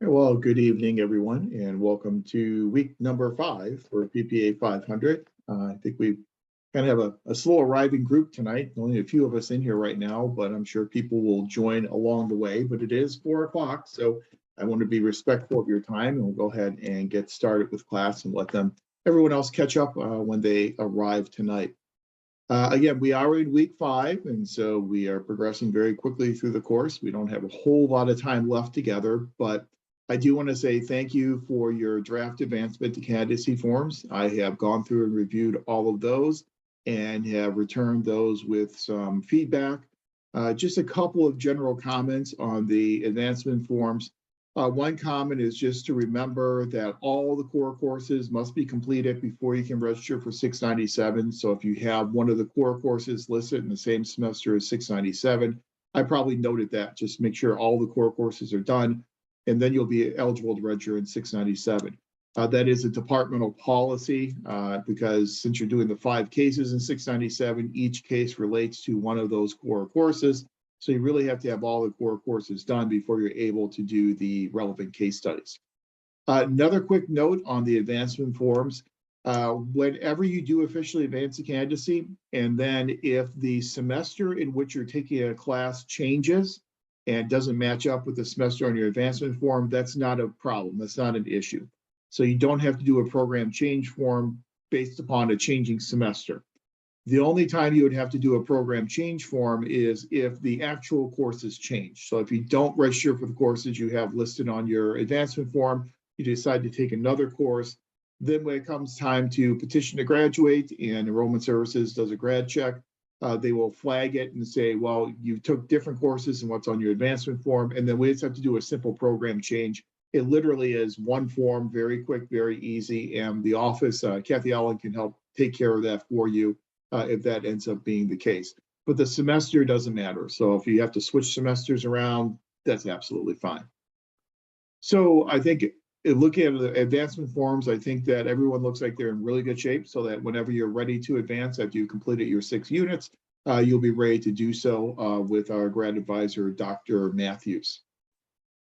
Well, good evening, everyone, and welcome to week number 5 for PPA 500. I think we kind of have a slow arriving group tonight. Only a few of us in here right now, but I'm sure people will join along the way. But it is 4 o'clock, so I want to be respectful of your time, and we'll go ahead and get started with class and let everyone else catch up when they arrive tonight. Again, we are in week 5, and so we are progressing very quickly through the course. We don't have a whole lot of time left together, but I do want to say thank you for your draft advancement to candidacy forms. I have gone through and reviewed all of those and have returned those with some feedback. Just a couple of general comments on the advancement forms. One comment is just to remember that all the core courses must be completed before you can register for 697. So if you have one of the core courses listed in the same semester as 697, I probably noted that. Just make sure all the core courses are done, and then you'll be eligible to register in 697. That is a departmental policy because since you're doing the 5 cases in 697, each case relates to one of those core courses. So you really have to have all the core courses done before you're able to do the relevant case studies. Another quick note on the advancement forms. Whenever you do officially advance the candidacy, and then if the semester in which you're taking a class changes and doesn't match up with the semester on your advancement form, that's not a problem. That's not an issue. So you don't have to do a program change form based upon a changing semester. The only time you would have to do a program change form is if the actual courses change. So if you don't register for the courses you have listed on your advancement form, you decide to take another course, then when it comes time to petition to graduate and Enrollment Services does a grad check, they will flag it and say, well, you took different courses than what's on your advancement form, and then we just have to do a simple program change. It literally is one form, very quick, very easy, and the office, Kathy Allen, can help take care of that for you if that ends up being the case. But the semester doesn't matter. So if you have to switch semesters around, that's absolutely fine. So I think looking at the advancement forms, I think that everyone looks like they're in really good shape so that whenever you're ready to advance, after you completed your 6 units, you'll be ready to do so with our grad advisor, Dr. Matthews.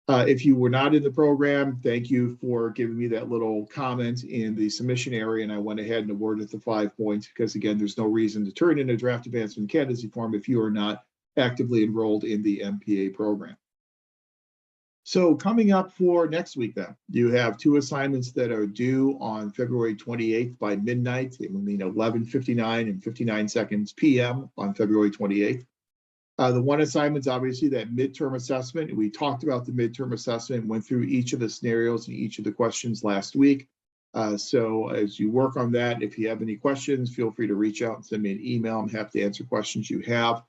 If you were not in the program, thank you for giving me that little comment in the submission area, and I went ahead and awarded the 5 points because, again, there's no reason to turn in a draft advancement candidacy form if you are not actively enrolled in the MPA program. So coming up for next week then, you have 2 assignments that are due on February 28th by midnight. It will mean 11:59 and 59 seconds p.m. on February 28th. The one assignment is obviously that midterm assessment. We talked about the midterm assessment, went through each of the scenarios and each of the questions last week. So as you work on that, if you have any questions, feel free to reach out and send me an email. I'm happy to answer questions you have.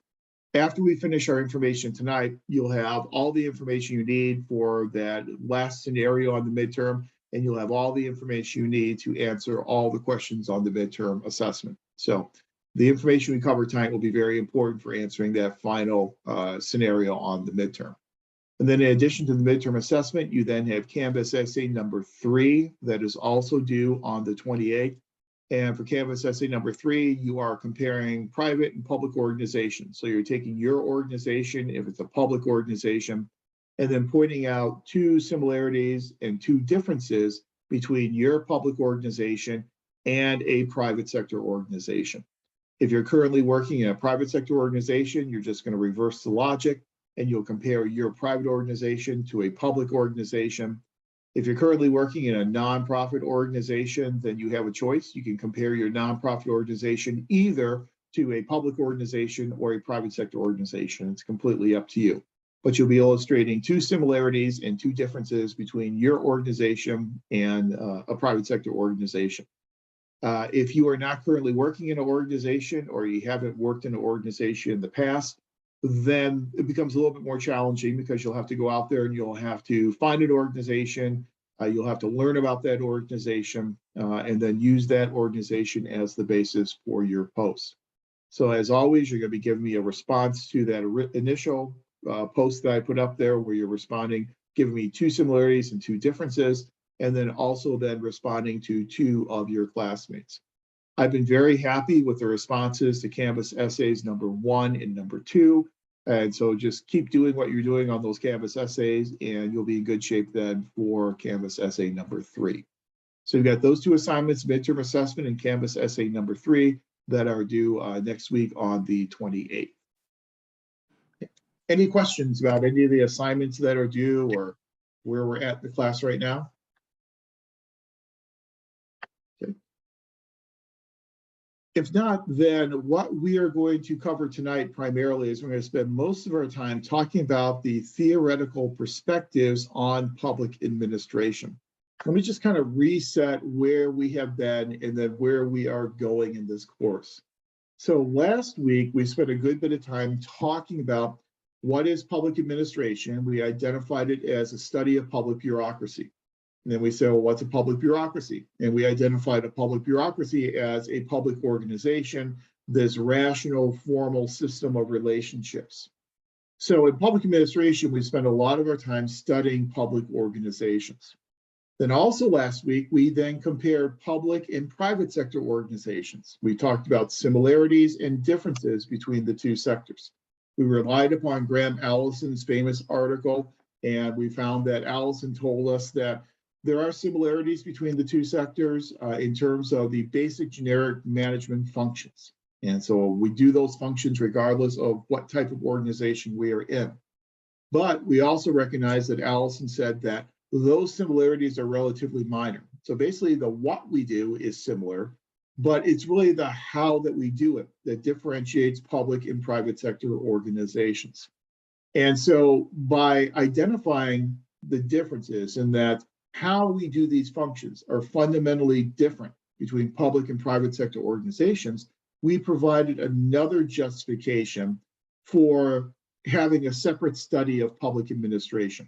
After we finish our information tonight, you'll have all the information you need for that last scenario on the midterm, and you'll have all the information you need to answer all the questions on the midterm assessment. So the information we cover tonight will be very important for answering that final scenario on the midterm. And then in addition to the midterm assessment, you then have Canvas essay number 3 that is also due on the 28th. And for Canvas essay number 3, you are comparing private and public organizations. So you're taking your organization, if it's a public organization, and then pointing out 2 similarities and 2 differences between your public organization and a private sector organization. If you're currently working in a private sector organization, you're just going to reverse the logic and you'll compare your private organization to a public organization. If you're currently working in a nonprofit organization, then you have a choice. You can compare your nonprofit organization either to a public organization or a private sector organization. It's completely up to you. But you'll be illustrating 2 similarities and 2 differences between your organization and a private sector organization. If you are not currently working in an organization or you haven't worked in an organization in the past, then it becomes a little bit more challenging because you'll have to go out there and you'll have to find an organization. You'll have to learn about that organization and then use that organization as the basis for your post. So as always, you're going to be giving me a response to that initial post that I put up there where you're responding, giving me 2 similarities and 2 differences, and then also then responding to 2 of your classmates. I've been very happy with the responses to Canvas essays number 1 and number 2. And so just keep doing what you're doing on those Canvas essays, and you'll be in good shape then for Canvas essay number 3. So you've got those 2 assignments, midterm assessment and Canvas essay number 3, that are due next week on the 28th. Any questions about any of the assignments that are due or where we're at in the class right now? Okay. If not, then what we are going to cover tonight primarily is we're going to spend most of our time talking about the theoretical perspectives on public administration. Let me just kind of reset where we have been and then where we are going in this course. So last week, we spent a good bit of time talking about what is public administration. We identified it as a study of public bureaucracy. And then we said, well, what's a public bureaucracy? And we identified a public bureaucracy as a public organization, this rational, formal system of relationships. So in public administration, we spent a lot of our time studying public organizations. Then also last week, we then compared public and private sector organizations. We talked about similarities and differences between the 2 sectors. We relied upon Graham Allison's famous article, and we found that Allison told us that there are similarities between the 2 sectors in terms of the basic generic management functions. And so we do those functions regardless of what type of organization we are in. But we also recognize that Allison said that those similarities are relatively minor. So basically the what we do is similar, but it's really the how that we do it that differentiates public and private sector organizations. And so by identifying the differences in that how we do these functions are fundamentally different between public and private sector organizations, we provided another justification for having a separate study of public administration.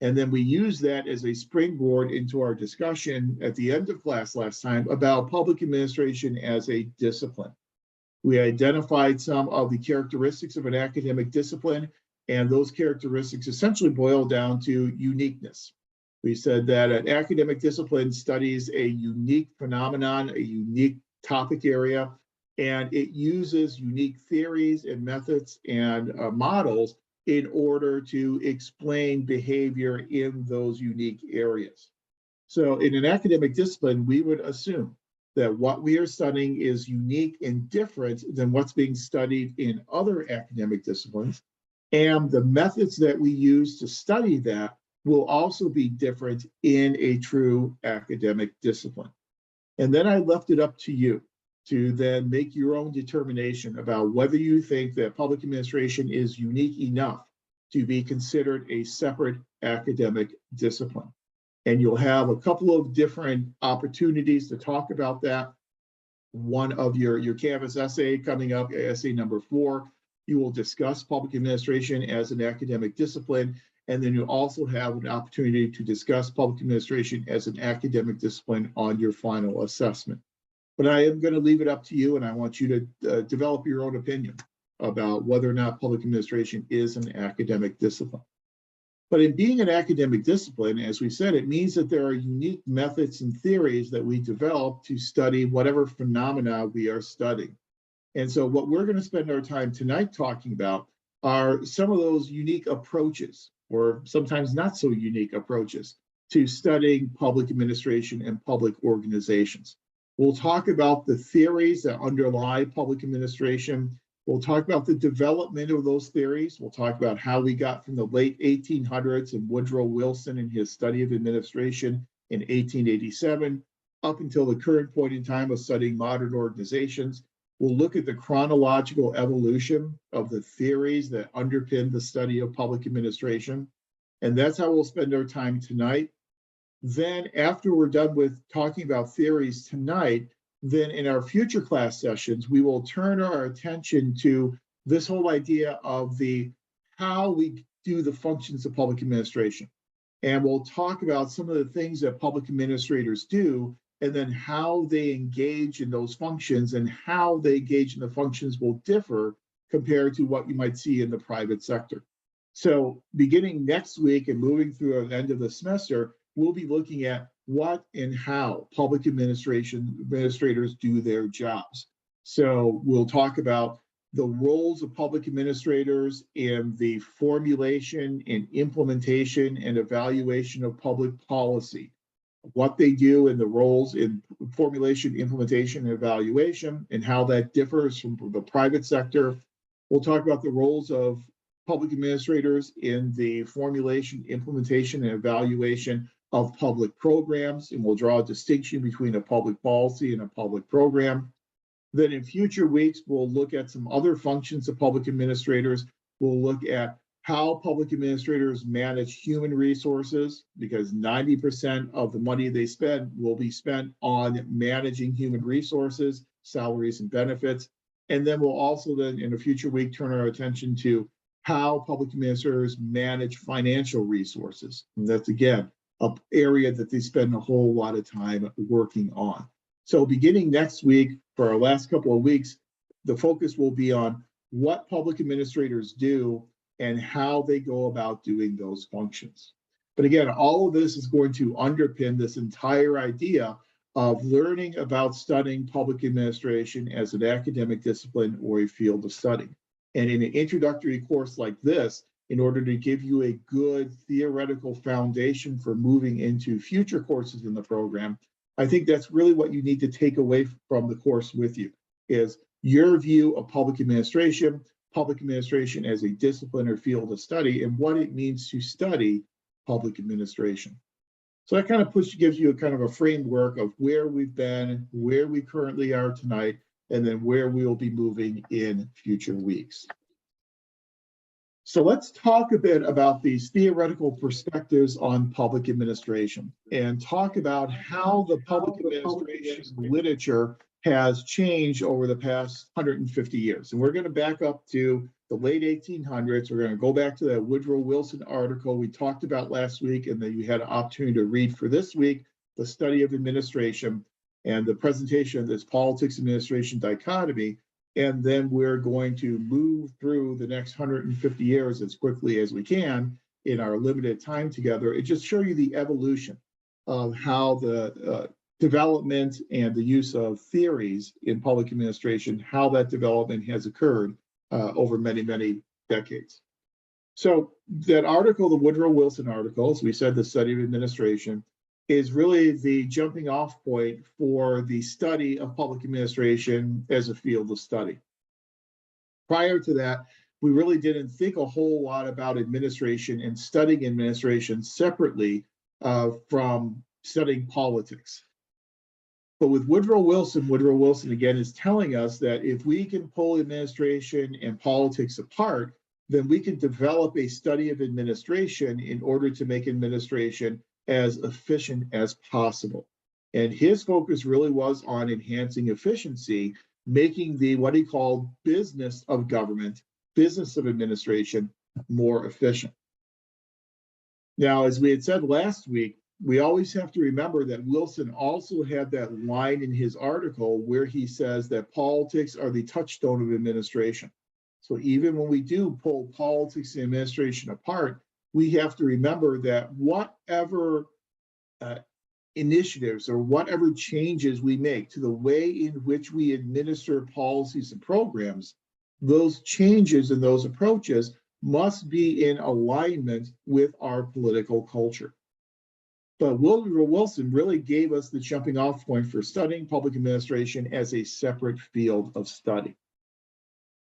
And then we use that as a springboard into our discussion at the end of class last time about public administration as a discipline. We identified some of the characteristics of an academic discipline, and those characteristics essentially boil down to uniqueness. We said that an academic discipline studies a unique phenomenon, a unique topic area, and it uses unique theories and methods and models in order to explain behavior in those unique areas. So in an academic discipline, we would assume that what we are studying is unique and different than what's being studied in other academic disciplines. And the methods that we use to study that will also be different in a true academic discipline. And then I left it up to you to then make your own determination about whether you think that public administration is unique enough to be considered a separate academic discipline. And you'll have a couple of different opportunities to talk about that. One of your Canvas essay coming up, essay number 4, you will discuss public administration as an academic discipline. And then you also have an opportunity to discuss public administration as an academic discipline on your final assessment. But I am going to leave it up to you, and I want you to develop your own opinion about whether or not public administration is an academic discipline. But in being an academic discipline, as we said, it means that there are unique methods and theories that we develop to study whatever phenomena we are studying. And so what we're going to spend our time tonight talking about are some of those unique approaches, or sometimes not so unique approaches, to studying public administration and public organizations. We'll talk about the theories that underlie public administration. We'll talk about the development of those theories. We'll talk about how we got from the late 1800s and Woodrow Wilson in his study of administration in 1887 up until the current point in time of studying modern organizations. We'll look at the chronological evolution of the theories that underpin the study of public administration. And that's how we'll spend our time tonight. Then after we're done with talking about theories tonight, then in our future class sessions, we will turn our attention to this whole idea of how we do the functions of public administration. And we'll talk about some of the things that public administrators do, and then how they engage in those functions, and how they engage in the functions will differ compared to what you might see in the private sector. So beginning next week and moving through the end of the semester, we'll be looking at what and how public administrators do their jobs. So we'll talk about the roles of public administrators in the formulation and implementation and evaluation of public policy, what they do in the roles in formulation, implementation, and evaluation, and how that differs from the private sector. We'll talk about the roles of public administrators in the formulation, implementation, and evaluation of public programs, and we'll draw a distinction between a public policy and a public program. Then in future weeks, we'll look at some other functions of public administrators. We'll look at how public administrators manage human resources, because 90% of the money they spend will be spent on managing human resources, salaries, and benefits. And then we'll also then in a future week turn our attention to how public administrators manage financial resources. And that's, again, an area that they spend a whole lot of time working on. So beginning next week, for our last couple of weeks, the focus will be on what public administrators do and how they go about doing those functions. But again, all of this is going to underpin this entire idea of learning about studying public administration as an academic discipline or a field of study. And in an introductory course like this, in order to give you a good theoretical foundation for moving into future courses in the program, I think that's really what you need to take away from the course with you, is your view of public administration as a discipline or field of study, and what it means to study public administration. So that kind of gives you a kind of a framework of where we've been, where we currently are tonight, and then where we will be moving in future weeks. So let's talk a bit about these theoretical perspectives on public administration and talk about how the public administration literature has changed over the past 150 years. And we're going to back up to the late 1800s. We're going to go back to that Woodrow Wilson article we talked about last week and that you had an opportunity to read for this week, The Study of Administration, and the presentation of this politics administration dichotomy. And then we're going to move through the next 150 years as quickly as we can in our limited time together and just show you the evolution of how the development and the use of theories in public administration, how that development has occurred over many, many decades. So that article, the Woodrow Wilson article, as we said, The Study of Administration, is really the jumping off point for the study of public administration as a field of study. Prior to that, we really didn't think a whole lot about administration and studying administration separately from studying politics. But with Woodrow Wilson again is telling us that if we can pull administration and politics apart, then we can develop a study of administration in order to make administration as efficient as possible. And his focus really was on enhancing efficiency, making the what he called business of government, business of administration, more efficient. Now, as we had said last week, we always have to remember that Wilson also had that line in his article where he says that politics are the touchstone of administration. So even when we do pull politics and administration apart, we have to remember that whatever initiatives or whatever changes we make to the way in which we administer policies and programs, those changes and those approaches must be in alignment with our political culture. But Woodrow Wilson really gave us the jumping off point for studying public administration as a separate field of study.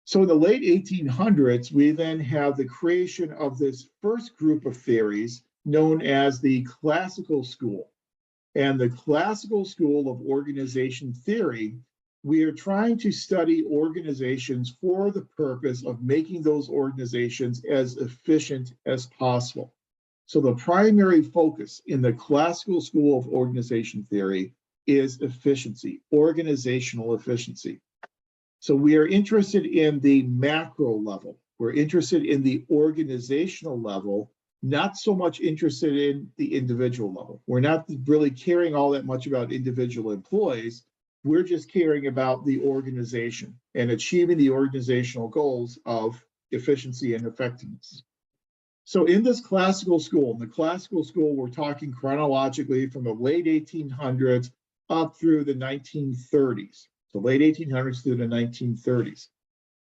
So in the late 1800s, we then have the creation of this first group of theories known as the classical school. And the classical school of organization theory, we are trying to study organizations for the purpose of making those organizations as efficient as possible. So the primary focus in the classical school of organization theory is efficiency, organizational efficiency. So we are interested in the macro level. We're interested in the organizational level, not so much interested in the individual level. We're not really caring all that much about individual employees. We're just caring about the organization and achieving the organizational goals of efficiency and effectiveness. So in this classical school, we're talking chronologically from the late 1800s up through the 1930s. The late 1800s through the 1930s.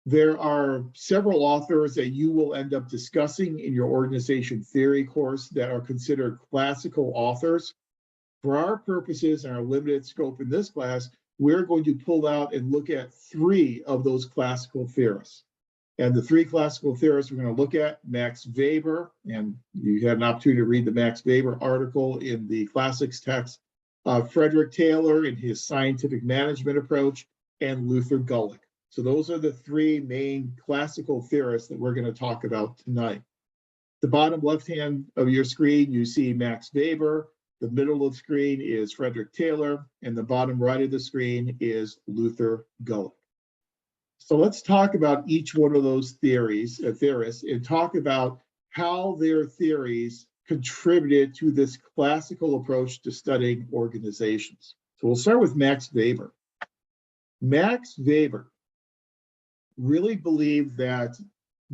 There are several authors that you will end up discussing in your organization theory course that are considered classical authors. For our purposes and our limited scope in this class, we're going to pull out and look at 3 of those classical theorists. And the 3 classical theorists we're going to look at: Max Weber, and you had an opportunity to read the Max Weber article in the classics text, Frederick Taylor in his scientific management approach, and Luther Gulick. So those are the 3 main classical theorists that we're going to talk about tonight. The bottom left-hand of your screen, you see Max Weber. The middle of the screen is Frederick Taylor, and the bottom right of the screen is Luther Gulick. So let's talk about each one of those theorists, and talk about how their theories contributed to this classical approach to studying organizations. So we'll start with Max Weber. Max Weber really believed that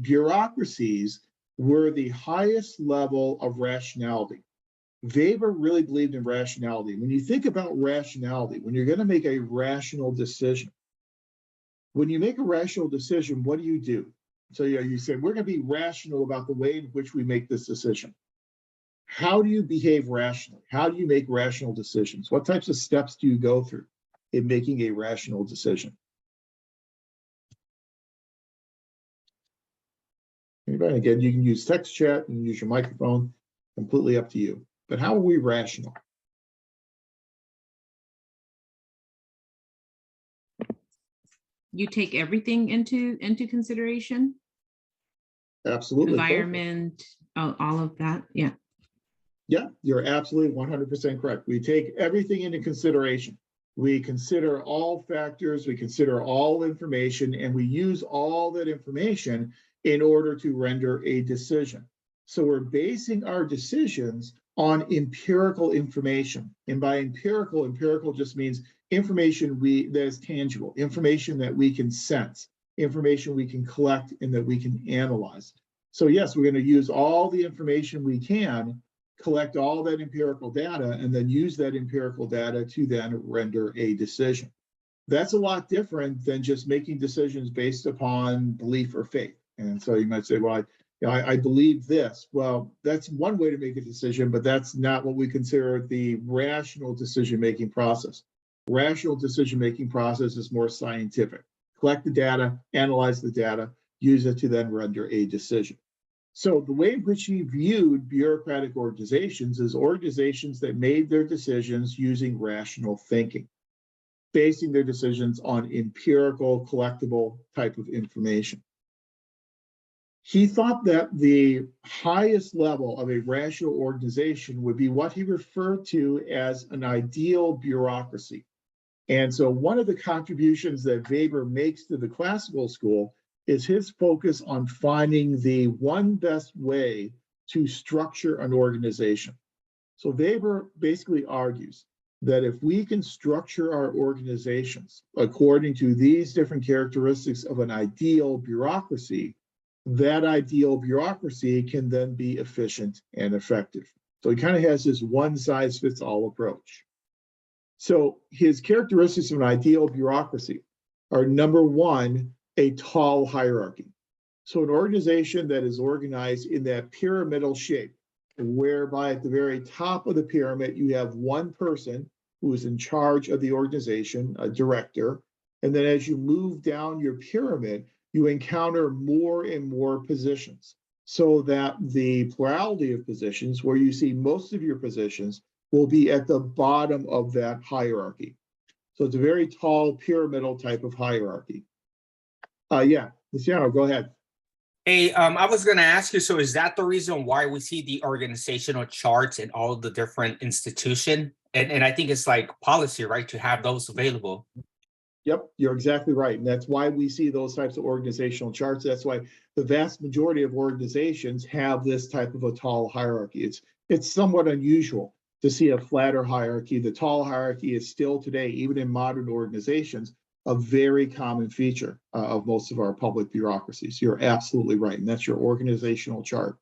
bureaucracies were the highest level of rationality. Weber really believed in rationality. When you think about rationality, when you're going to make a rational decision, when you make a rational decision, what do? So you said, we're going to be rational about the way in which we make this decision. How do you behave rationally? How do you make rational decisions? What types of steps do you go through in making a rational decision? Anybody? Again, you can use text chat and use your microphone, completely up to you. But how are we rational? You take everything into consideration? Absolutely. Environment, all of that, yeah. Yeah, you're absolutely 100% correct. We take everything into consideration. We consider all factors, we consider all information, and we use all that information in order to render a decision. So we're basing our decisions on empirical information. And by empirical just means information that is tangible, information that we can sense, information we can collect and that we can analyze. So yes, we're going to use all the information we can, collect all that empirical data, and then use that empirical data to then render a decision. That's a lot different than just making decisions based upon belief or faith. And so you might say, well, I believe this. Well, that's one way to make a decision, but that's not what we consider the rational decision-making process. Rational decision-making process is more scientific. Collect the data, analyze the data, use it to then render a decision. So the way in which he viewed bureaucratic organizations is organizations that made their decisions using rational thinking, basing their decisions on empirical, collectible type of information. He thought that the highest level of a rational organization would be what he referred to as an ideal bureaucracy. And so one of the contributions that Weber makes to the classical school is his focus on finding the one best way to structure an organization. So Weber basically argues that if we can structure our organizations according to these different characteristics of an ideal bureaucracy, that ideal bureaucracy can then be efficient and effective. So he kind of has this one-size-fits-all approach. So his characteristics of an ideal bureaucracy are, number one, a tall hierarchy. So an organization that is organized in that pyramidal shape, whereby at the very top of the pyramid, you have one person who is in charge of the organization, a director. And then as you move down your pyramid, you encounter more and more positions, so that the plurality of positions, where you see most of your positions, will be at the bottom of that hierarchy. So it's a very tall pyramidal type of hierarchy. Yeah, Luciano, go ahead. Hey, I was going to ask you, so is that the reason why we see the organizational charts in all the different institutions? And I think it's like policy, right, to have those available. Yep, you're exactly right. And that's why we see those types of organizational charts. That's why the vast majority of organizations have this type of a tall hierarchy. It's somewhat unusual to see a flatter hierarchy. The tall hierarchy is still today, even in modern organizations, a very common feature of most of our public bureaucracies. You're absolutely right. And that's your organizational chart.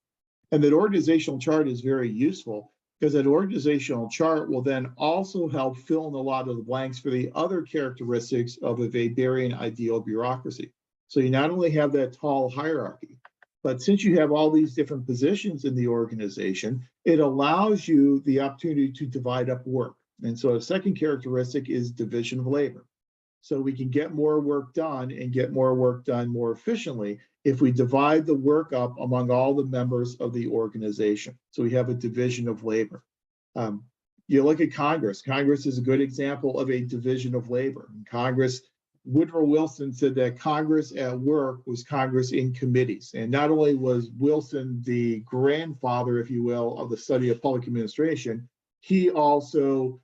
And that organizational chart is very useful because that organizational chart will then also help fill in a lot of the blanks for the other characteristics of a Weberian ideal bureaucracy. So you not only have that tall hierarchy, but since you have all these different positions in the organization, it allows you the opportunity to divide up work. And so a second characteristic is division of labor. So we can get more work done and get more work done more efficiently if we divide the work up among all the members of the organization. So we have a division of labor. You look at Congress. Congress is a good example of a division of labor. In Congress, Woodrow Wilson said that Congress at work was Congress in committees. And not only was Wilson the grandfather, if you will, of the study of public administration, he also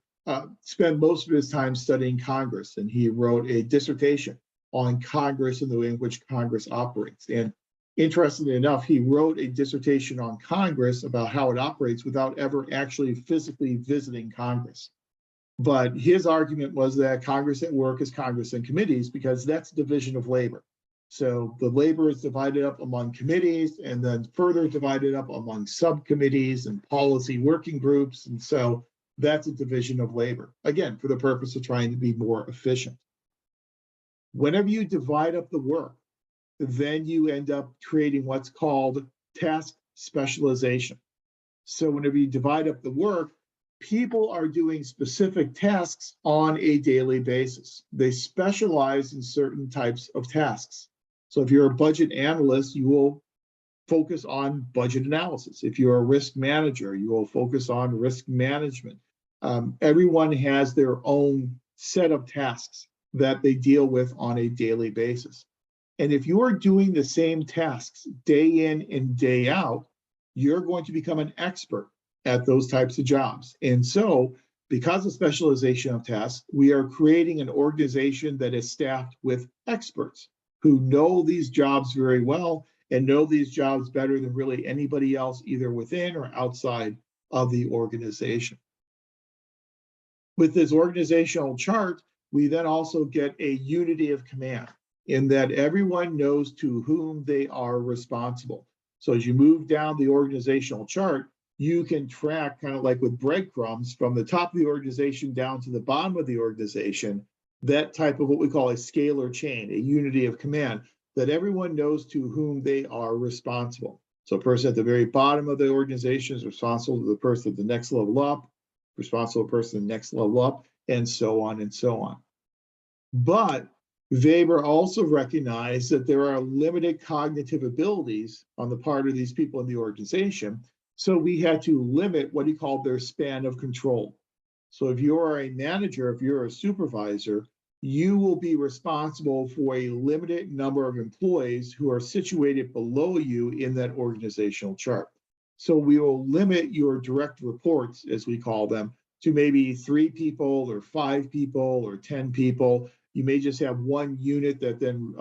spent most of his time studying Congress. And he wrote a dissertation on Congress and the way in which Congress operates. And interestingly enough, he wrote a dissertation on Congress about how it operates without ever actually physically visiting Congress. But his argument was that Congress at work is Congress in committees because that's division of labor. So the labor is divided up among committees and then further divided up among subcommittees and policy working groups. And so that's a division of labor, again, for the purpose of trying to be more efficient. Whenever you divide up the work, then you end up creating what's called task specialization. So whenever you divide up the work, people are doing specific tasks on a daily basis. They specialize in certain types of tasks. So if you're a budget analyst, you will focus on budget analysis. If you're a risk manager, you will focus on risk management. Everyone has their own set of tasks that they deal with on a daily basis. And if you are doing the same tasks day in and day out, you're going to become an expert at those types of jobs. And so because of specialization of tasks, we are creating an organization that is staffed with experts who know these jobs very well and know these jobs better than really anybody else, either within or outside of the organization. With this organizational chart, we then also get a unity of command in that everyone knows to whom they are responsible. So as you move down the organizational chart, you can track, kind of like with breadcrumbs, from the top of the organization down to the bottom of the organization, that type of what we call a scalar chain, a unity of command, that everyone knows to whom they are responsible. So a person at the very bottom of the organization is responsible to the person at the next level up, responsible person at the next level up, and so on and so on. But Weber also recognized that there are limited cognitive abilities on the part of these people in the organization. So we had to limit what he called their span of control. So if you're a manager, if you're a supervisor, you will be responsible for a limited number of employees who are situated below you in that organizational chart. So we will limit your direct reports, as we call them, to maybe 3 people or 5 people or 10 people. You may just have one unit that then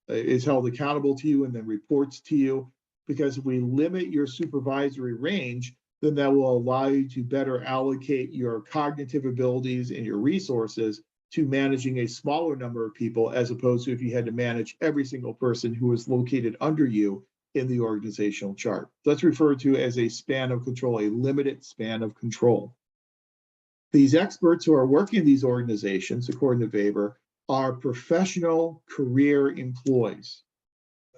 is held accountable to you and then reports to you. Because if we limit your supervisory range, then that will allow you to better allocate your cognitive abilities and your resources to managing a smaller number of people, as opposed to if you had to manage every single person who is located under you in the organizational chart. That's referred to as a span of control, a limited span of control. These experts who are working in these organizations, according to Weber, are professional career employees.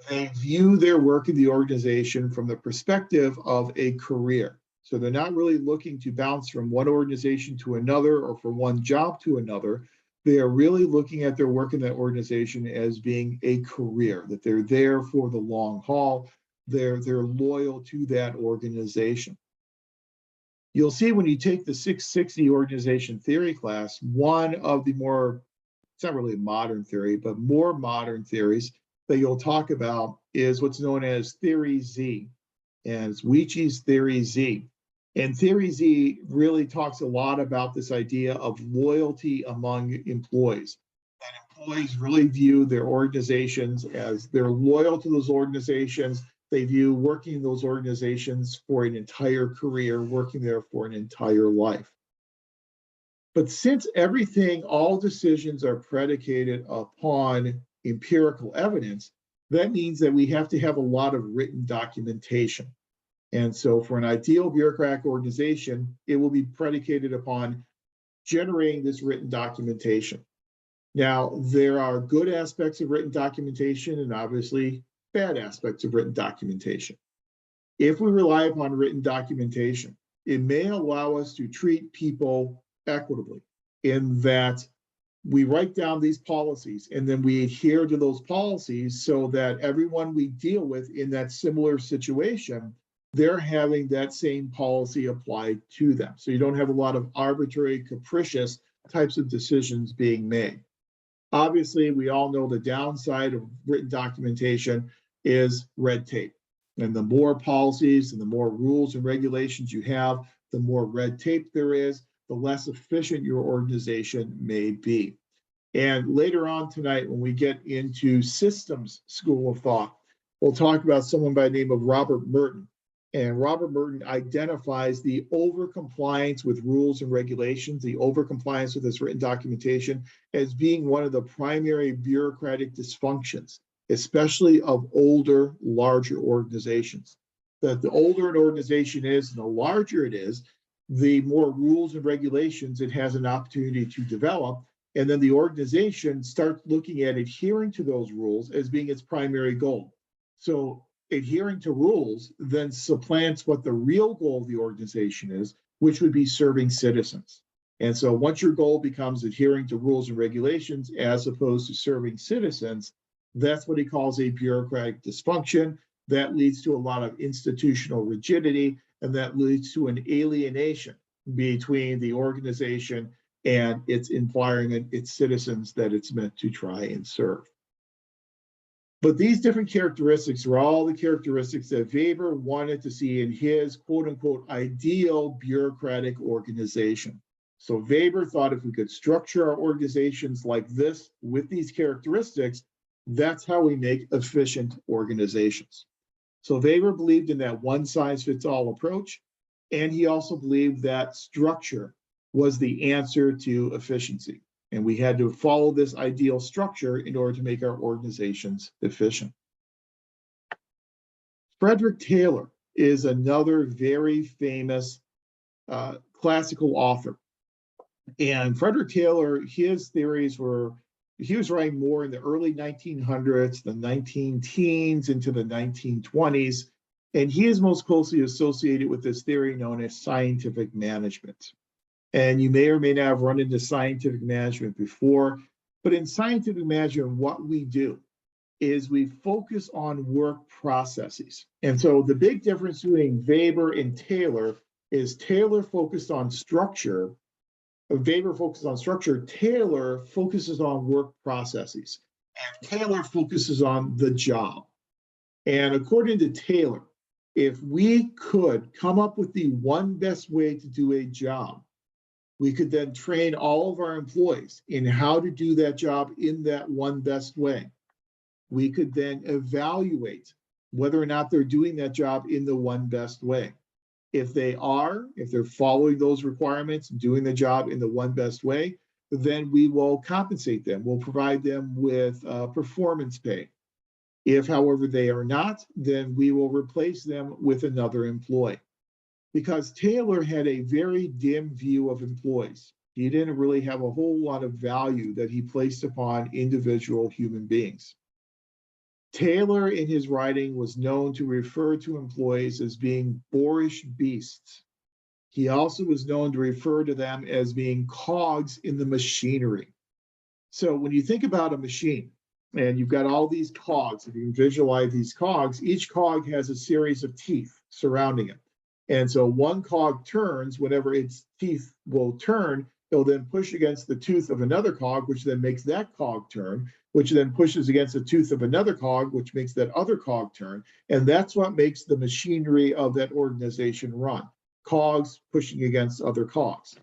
They view their work in the organization from the perspective of a career. So they're not really looking to bounce from one organization to another or from one job to another. They are really looking at their work in that organization as being a career, that they're there for the long haul. They're loyal to that organization. You'll see when you take the 660 organization theory class, one of the more, it's not really a modern theory, but more modern theories that you'll talk about is what's known as Theory Z, and it's Weeche's Theory Z. And Theory Z really talks a lot about this idea of loyalty among employees. That employees really view their organizations as they're loyal to those organizations. They view working in those organizations for an entire career, working there for an entire life. But since everything, all decisions are predicated upon empirical evidence, that means that we have to have a lot of written documentation. And so for an ideal bureaucratic organization, it will be predicated upon generating this written documentation. Now, there are good aspects of written documentation and obviously bad aspects of written documentation. If we rely upon written documentation, it may allow us to treat people equitably in that we write down these policies and then we adhere to those policies so that everyone we deal with in that similar situation, they're having that same policy applied to them. So you don't have a lot of arbitrary, capricious types of decisions being made. Obviously, we all know the downside of written documentation is red tape. And the more policies and the more rules and regulations you have, the more red tape there is, the less efficient your organization may be. And later on tonight, when we get into systems school of thought, we'll talk about someone by the name of Robert Merton. And Robert Merton identifies the overcompliance with rules and regulations, the overcompliance with this written documentation as being one of the primary bureaucratic dysfunctions, especially of older, larger organizations. That the older an organization is and the larger it is, the more rules and regulations it has an opportunity to develop. And then the organization starts looking at adhering to those rules as being its primary goal. So adhering to rules then supplants what the real goal of the organization is, which would be serving citizens. And so once your goal becomes adhering to rules and regulations as opposed to serving citizens, that's what he calls a bureaucratic dysfunction. That leads to a lot of institutional rigidity, and that leads to an alienation between the organization and its environment, its citizens that it's meant to try and serve. But these different characteristics are all the characteristics that Weber wanted to see in his quote unquote ideal bureaucratic organization. So Weber thought if we could structure our organizations like this with these characteristics, that's how we make efficient organizations. So Weber believed in that one size fits all approach. And he also believed that structure was the answer to efficiency. And we had to follow this ideal structure in order to make our organizations efficient. Frederick Taylor is another very famous classical author. And Frederick Taylor, his theories were, he was writing more in the early 1900s, the 19 teens into the 1920s. And he is most closely associated with this theory known as scientific management. And you may or may not have run into scientific management before, but in scientific management, what we do is we focus on work processes. And so the big difference between Weber and Taylor is Taylor focused on structure. Weber focused on structure. Taylor focuses on work processes. And Taylor focuses on the job. And according to Taylor, if we could come up with the one best way to do a job, we could then train all of our employees in how to do that job in that one best way. We could then evaluate whether or not they're doing that job in the one best way. If they are, if they're following those requirements, doing the job in the one best way, then we will compensate them. We'll provide them with performance pay. If, however, they are not, then we will replace them with another employee. Because Taylor had a very dim view of employees. He didn't really have a whole lot of value that he placed upon individual human beings. Taylor, in his writing, was known to refer to employees as being boorish beasts. He also was known to refer to them as being cogs in the machinery. So when you think about a machine, and you've got all these cogs, if you can visualize these cogs, each cog has a series of teeth surrounding it. And so one cog turns, whenever its teeth will turn, it'll then push against the tooth of another cog, which then makes that cog turn, which then pushes against the tooth of another cog, which makes that other cog turn. And that's what makes the machinery of that organization run. Cogs pushing against other cogs.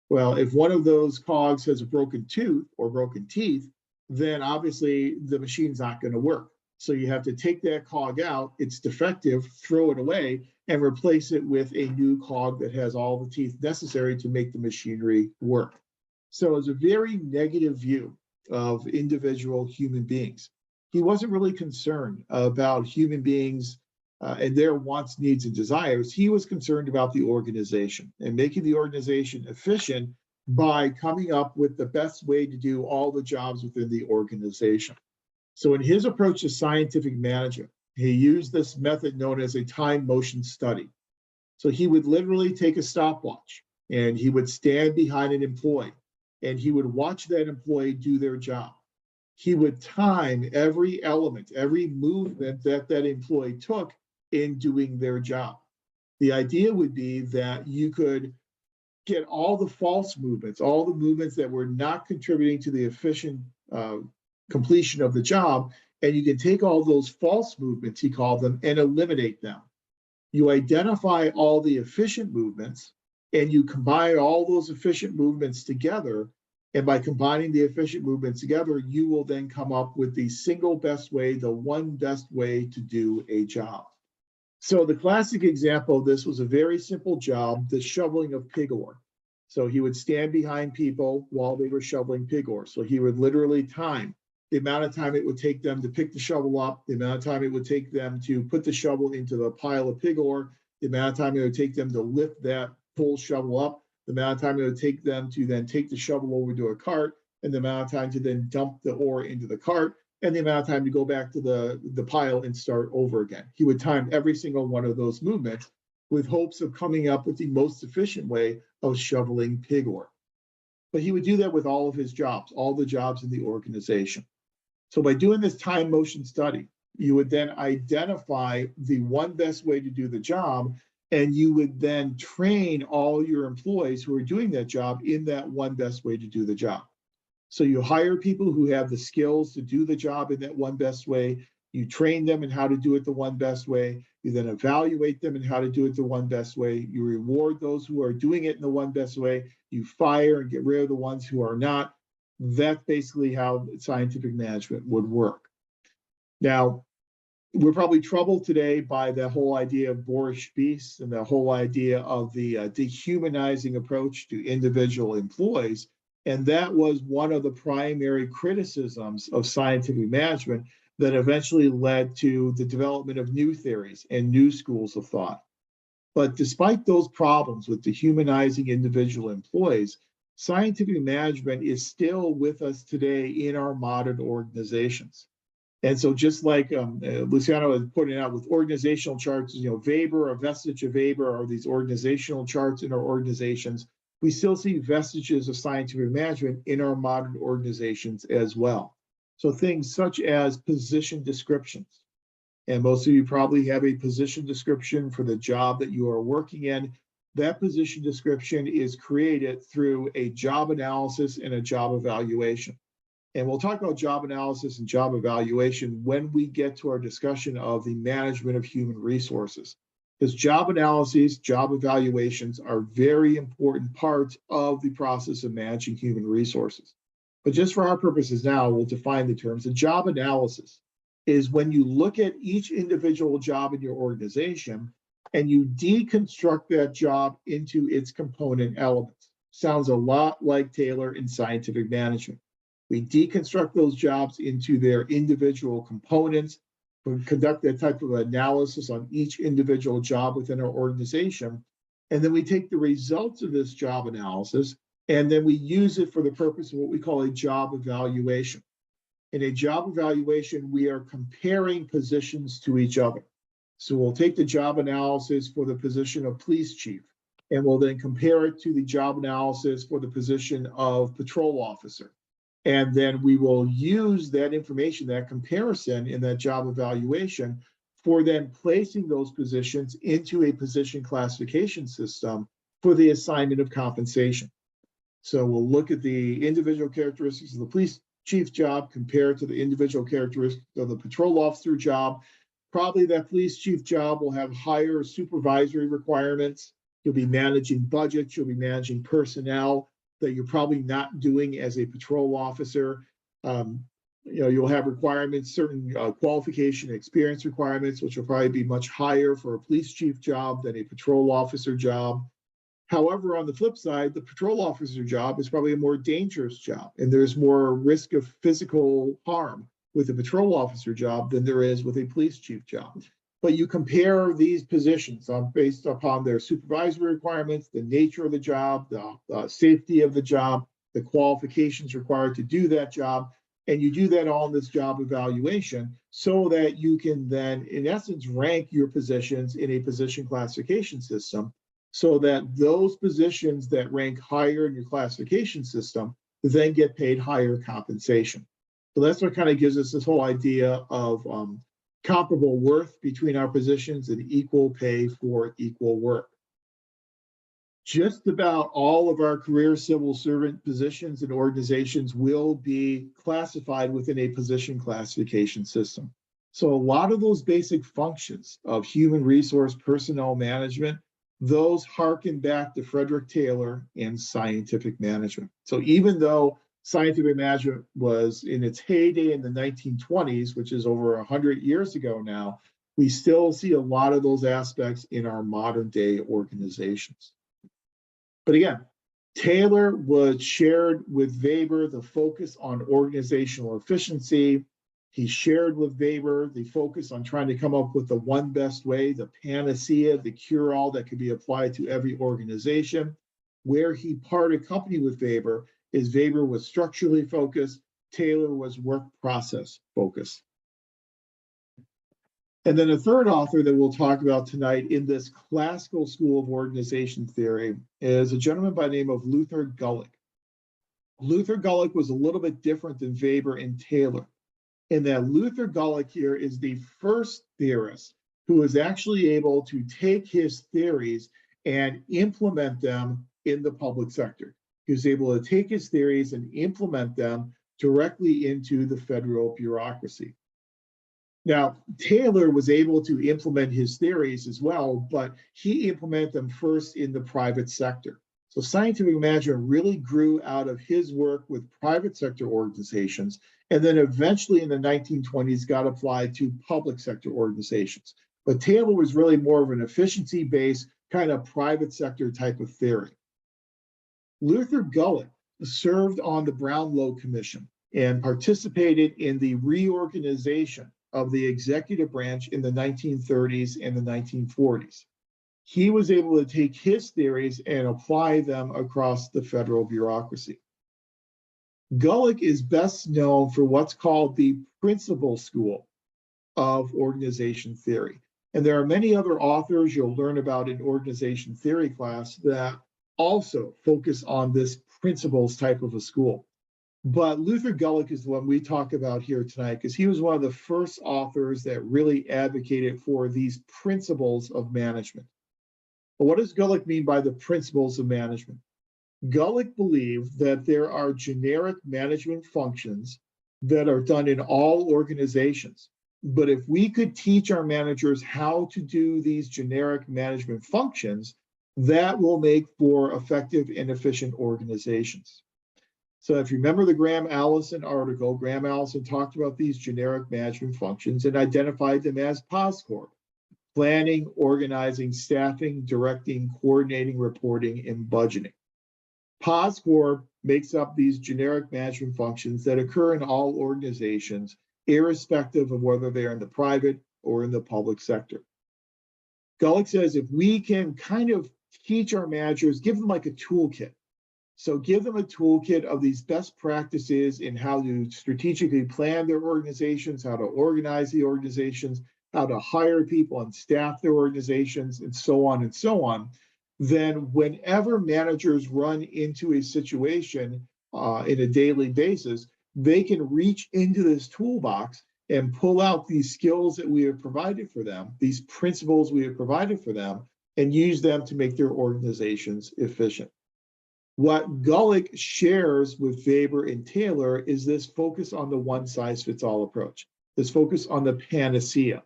Well, if one of those cogs has a broken tooth or broken teeth, then obviously the machine's not going to work. So you have to take that cog out, it's defective, throw it away, and replace it with a new cog that has all the teeth necessary to make the machinery work. So it's a very negative view of individual human beings. He wasn't really concerned about human beings and their wants, needs, and desires. He was concerned about the organization and making the organization efficient by coming up with the best way to do all the jobs within the organization. So in his approach to scientific management, he used this method known as a time motion study. So he would literally take a stopwatch and he would stand behind an employee and he would watch that employee do their job. He would time every element, every movement that that employee took in doing their job. The idea would be that you could get all the false movements, all the movements that were not contributing to the efficient completion of the job, and you can take all those false movements, he called them, and eliminate them. You identify all the efficient movements, and you combine all those efficient movements together, and by combining the efficient movements together, you will then come up with the single best way, the one best way to do a job. So the classic example of this was a very simple job, the shoveling of pig ore. So he would stand behind people while they were shoveling pig ore. So he would literally time the amount of time it would take them to pick the shovel up, the amount of time it would take them to put the shovel into the pile of pig ore, the amount of time it would take them to lift that full shovel up, the amount of time it would take them to then take the shovel over to a cart, and the amount of time to then dump the ore into the cart, and the amount of time to go back to the pile and start over again. He would time every single one of those movements with hopes of coming up with the most efficient way of shoveling pig ore. But he would do that with all of his jobs, all the jobs in the organization. So by doing this time motion study, you would then identify the one best way to do the job, and you would then train all your employees who are doing that job in that one best way to do the job. So you hire people who have the skills to do the job in that one best way. You train them in how to do it the one best way. You then evaluate them in how to do it the one best way. You reward those who are doing it in the one best way. You fire and get rid of the ones who are not. That's basically how scientific management would work. Now, we're probably troubled today by the whole idea of Boris Spies and the whole idea of the dehumanizing approach to individual employees. And that was one of the primary criticisms of scientific management that eventually led to the development of new theories and new schools of thought. But despite those problems with dehumanizing individual employees, scientific management is still with us today in our modern organizations. And so just like Luciano was pointing out with organizational charts, Weber, a vestige of Weber are these organizational charts in our organizations. We still see vestiges of scientific management in our modern organizations as well. So things such as position descriptions. And most of you probably have a position description for the job that you are working in. That position description is created through a job analysis and a job evaluation. And we'll talk about job analysis and job evaluation when we get to our discussion of the management of human resources. Because job analyses, job evaluations are very important parts of the process of managing human resources. But just for our purposes now, we'll define the terms. A job analysis is when you look at each individual job in your organization and you deconstruct that job into its component elements. Sounds a lot like Taylor in scientific management. We deconstruct those jobs into their individual components. We conduct that type of analysis on each individual job within our organization. And then we take the results of this job analysis and then we use it for the purpose of what we call a job evaluation. In a job evaluation, we are comparing positions to each other. So we'll take the job analysis for the position of police chief, and we'll then compare it to the job analysis for the position of patrol officer. And then we will use that information, that comparison in that job evaluation for then placing those positions into a position classification system for the assignment of compensation. So we'll look at the individual characteristics of the police chief job compared to the individual characteristics of the patrol officer job. Probably that police chief job will have higher supervisory requirements. You'll be managing budgets, you'll be managing personnel that you're probably not doing as a patrol officer. You'll have requirements, certain qualification experience requirements, which will probably be much higher for a police chief job than a patrol officer job. However, on the flip side, the patrol officer job is probably a more dangerous job, and there's more risk of physical harm with a patrol officer job than there is with a police chief job. but you compare these positions based upon their supervisory requirements, the nature of the job, the safety of the job, the qualifications required to do that job, and you do that all in this job evaluation so that you can then, in essence, rank your positions in a position classification system so that those positions that rank higher in your classification system then get paid higher compensation. So that's what kind of gives us this whole idea of comparable worth between our positions and equal pay for equal work. Just about all of our career civil servant positions and organizations will be classified within a position classification system. So a lot of those basic functions of human resource personnel management, those harken back to Frederick Taylor and scientific management. So even though scientific management was in its heyday in the 1920s, which is over 100 years ago now, we still see a lot of those aspects in our modern day organizations. But again, Taylor was shared with Weber the focus on organizational efficiency. He shared with Weber the focus on trying to come up with the one best way, the panacea, the cure-all that could be applied to every organization. Where he parted company with Weber is Weber was structurally focused, Taylor was work process focused. And then a third author that we'll talk about tonight in this classical school of organization theory is a gentleman by the name of Luther Gulick. Luther Gulick was a little bit different than Weber and Taylor, in that Luther Gulick here is the first theorist who was actually able to take his theories and implement them in the public sector. He was able to take his theories and implement them directly into the federal bureaucracy. Now, Taylor was able to implement his theories as well, but he implemented them first in the private sector. So scientific management really grew out of his work with private sector organizations, and then eventually in the 1920s got applied to public sector organizations. But Taylor was really more of an efficiency-based kind of private sector type of theory. Luther Gulick served on the Brownlow Commission and participated in the reorganization of the executive branch in the 1930s and the 1940s. He was able to take his theories and apply them across the federal bureaucracy. Gulick is best known for what's called the principal school of organization theory. And there are many other authors you'll learn about in organization theory class that also focus on this principles type of a school. But Luther Gulick is the one we talk about here tonight because he was one of the first authors that really advocated for these principles of management. But what does Gulick mean by the principles of management? Gulick believed that there are generic management functions that are done in all organizations. But if we could teach our managers how to do these generic management functions, that will make for effective and efficient organizations. So if you remember the Graham Allison article, Graham Allison talked about these generic management functions and identified them as POSCORP: planning, organizing, staffing, directing, coordinating, reporting, and budgeting. POSCORP makes up these generic management functions that occur in all organizations, irrespective of whether they're in the private or in the public sector. Gulick says if we can kind of teach our managers, give them like a toolkit. So give them a toolkit of these best practices in how to strategically plan their organizations, how to organize the organizations, how to hire people and staff their organizations, and so on, then whenever managers run into a situation in a daily basis, they can reach into this toolbox and pull out these skills that we have provided for them, these principles we have provided for them, and use them to make their organizations efficient. What Gulick shares with Weber and Taylor is this focus on the one-size-fits-all approach, this focus on the panacea.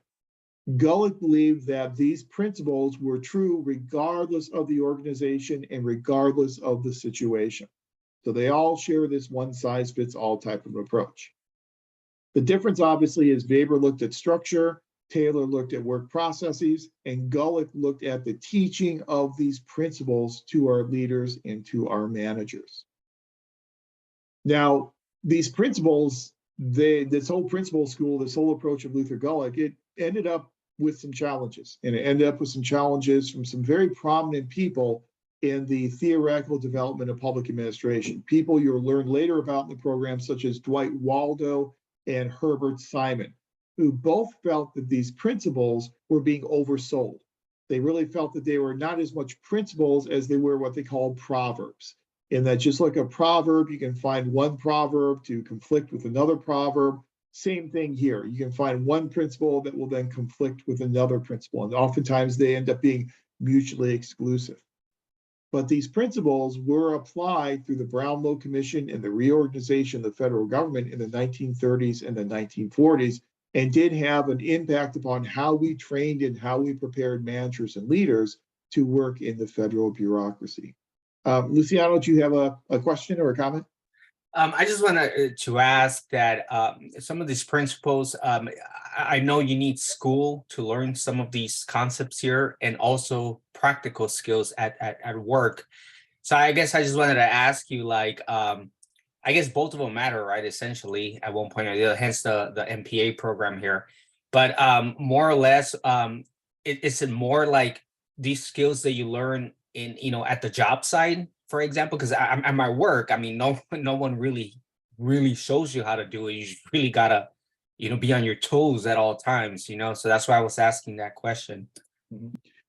Gulick believed that these principles were true regardless of the organization and regardless of the situation. So they all share this one-size-fits-all type of approach. The difference, obviously, is Weber looked at structure, Taylor looked at work processes, and Gulick looked at the teaching of these principles to our leaders and to our managers. Now, these principles, this whole principle school, this whole approach of Luther Gulick, it ended up with some challenges, and it ended up with some challenges from some very prominent people in the theoretical development of public administration. People you'll learn later about in the program, such as Dwight Waldo and Herbert Simon, who both felt that these principles were being oversold. They really felt that they were not as much principles as they were what they called proverbs. And that just like a proverb, you can find one proverb to conflict with another proverb. Same thing here. You can find one principle that will then conflict with another principle. And oftentimes they end up being mutually exclusive. But these principles were applied through the Brownlow Commission and the reorganization of the federal government in the 1930s and the 1940s, and did have an impact upon how we trained and how we prepared managers and leaders to work in the federal bureaucracy. Luciano, do you have a question or a comment? I just wanted to ask that some of these principles, I know you need school to learn some of these concepts here, and also practical skills at work. So I guess I just wanted to ask you, like, I guess both of them matter, right? Essentially, at one point or the other, hence the MPA program here. But more or less, it's more like these skills that you learn in, at the job site, for example, because at my work, I mean, no one really shows you how to do it. You just really gotta, be on your toes at all times, So that's why I was asking that question.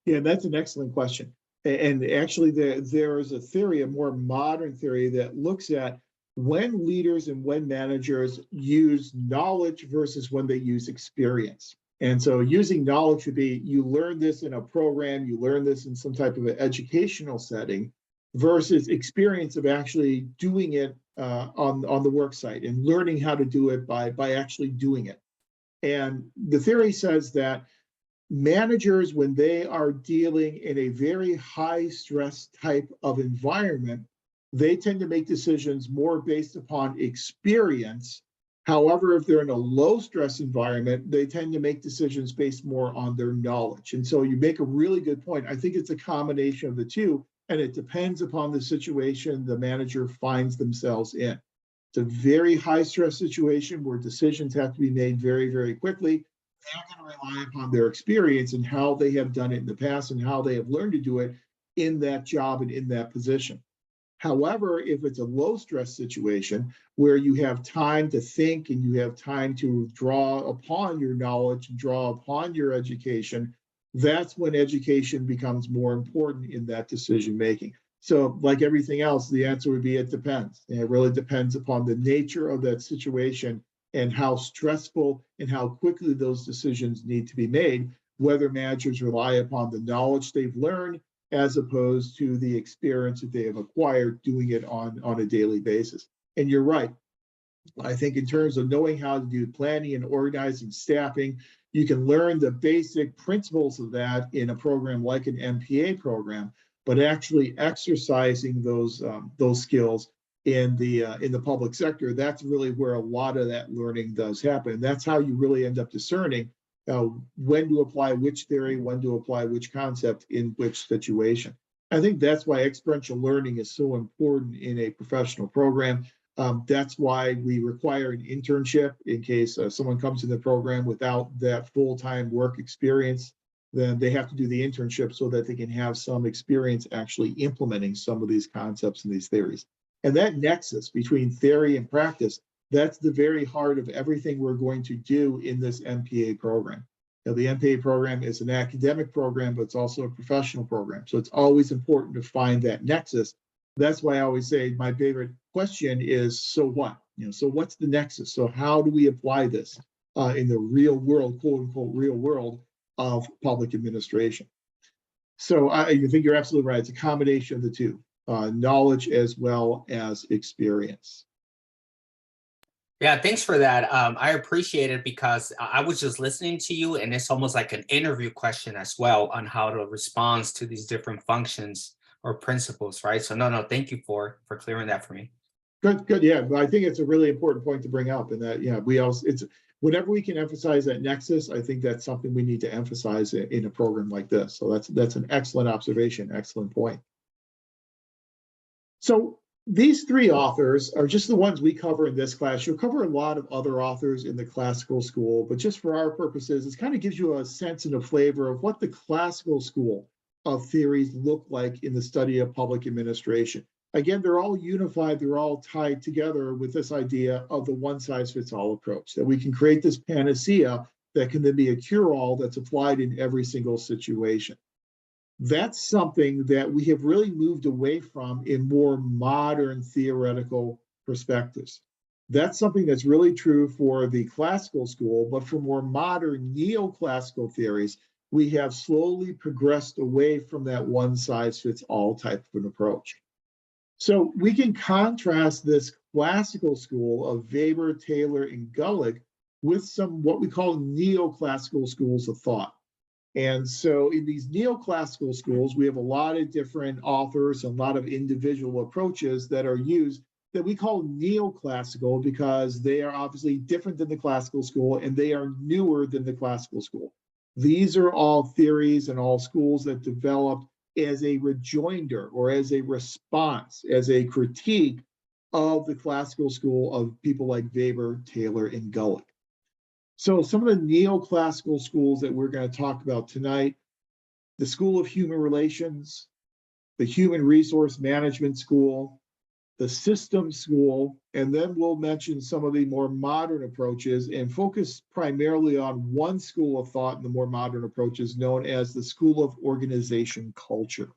Yeah, that's an excellent question. And actually, there is a theory, a more modern theory, that looks at when leaders and when managers use knowledge versus when they use experience. And so using knowledge would be, you learn this in a program, you learn this in some type of an educational setting, versus experience of actually doing it on the work site and learning how to do it by actually doing it. And the theory says that managers, when they are dealing in a very high stress type of environment, they tend to make decisions more based upon experience. However, if they're in a low stress environment, they tend to make decisions based more on their knowledge. And so you make a really good point. I think it's a combination of the two, and it depends upon the situation the manager finds themselves in. It's a very high stress situation where decisions have to be made very, very quickly. They're going to rely upon their experience and how they have done it in the past and how they have learned to do it in that job and in that position. However, if it's a low stress situation where you have time to think and you have time to draw upon your knowledge and draw upon your education, that's when education becomes more important in that decision making. So like everything else, the answer would be it depends. And it really depends upon the nature of that situation and how stressful and how quickly those decisions need to be made, whether managers rely upon the knowledge they've learned as opposed to the experience that they have acquired doing it on a daily basis. And you're right. I think in terms of knowing how to do planning and organizing staffing, you can learn the basic principles of that in a program like an MPA program, but actually exercising those skills in the public sector, that's really where a lot of that learning does happen. And that's how you really end up discerning when to apply which theory, when to apply which concept in which situation. I think that's why experiential learning is so important in a professional program. That's why we require an internship in case someone comes in the program without that full-time work experience. Then they have to do the internship so that they can have some experience actually implementing some of these concepts and these theories. And that nexus between theory and practice, that's the very heart of everything we're going to do in this MPA program. Now, the MPA program is an academic program, but it's also a professional program. So it's always important to find that nexus. That's why I always say my favorite question is, so what? So what's the nexus? So how do we apply this in the real world, quote unquote, real world of public administration? So I think you're absolutely right. It's a combination of the two, knowledge as well as experience. Yeah, thanks for that. I appreciate it because I was just listening to you, and it's almost like an interview question as well on how to respond to these different functions or principles, right? So no, thank you for clearing that for me. Good. Yeah, but I think it's a really important point to bring up, and that it's whenever we can emphasize that nexus, I think that's something we need to emphasize in a program like this. So that's an excellent observation, excellent point. So these three authors are just the ones we cover in this class. You'll cover a lot of other authors in the classical school, but just for our purposes, it kind of gives you a sense and a flavor of what the classical school of theories look like in the study of public administration. Again, they're all unified, they're all tied together with this idea of the one-size-fits-all approach, that we can create this panacea that can then be a cure-all that's applied in every single situation. That's something that we have really moved away from in more modern theoretical perspectives. That's something that's really true for the classical school, but for more modern neoclassical theories, we have slowly progressed away from that one-size-fits-all type of an approach. So we can contrast this classical school of Weber, Taylor, and Gulick with some what we call neoclassical schools of thought. And so in these neoclassical schools, we have a lot of different authors, a lot of individual approaches that are used that we call neoclassical because they are obviously different than the classical school and they are newer than the classical school. These are all theories and all schools that developed as a rejoinder or as a response, as a critique of the classical school of people like Weber, Taylor, and Gulick. So some of the neoclassical schools that we're going to talk about tonight, the School of Human Relations, the Human Resource Management School, the Systems School, and then we'll mention some of the more modern approaches and focus primarily on one school of thought in the more modern approaches known as the School of Organization Culture.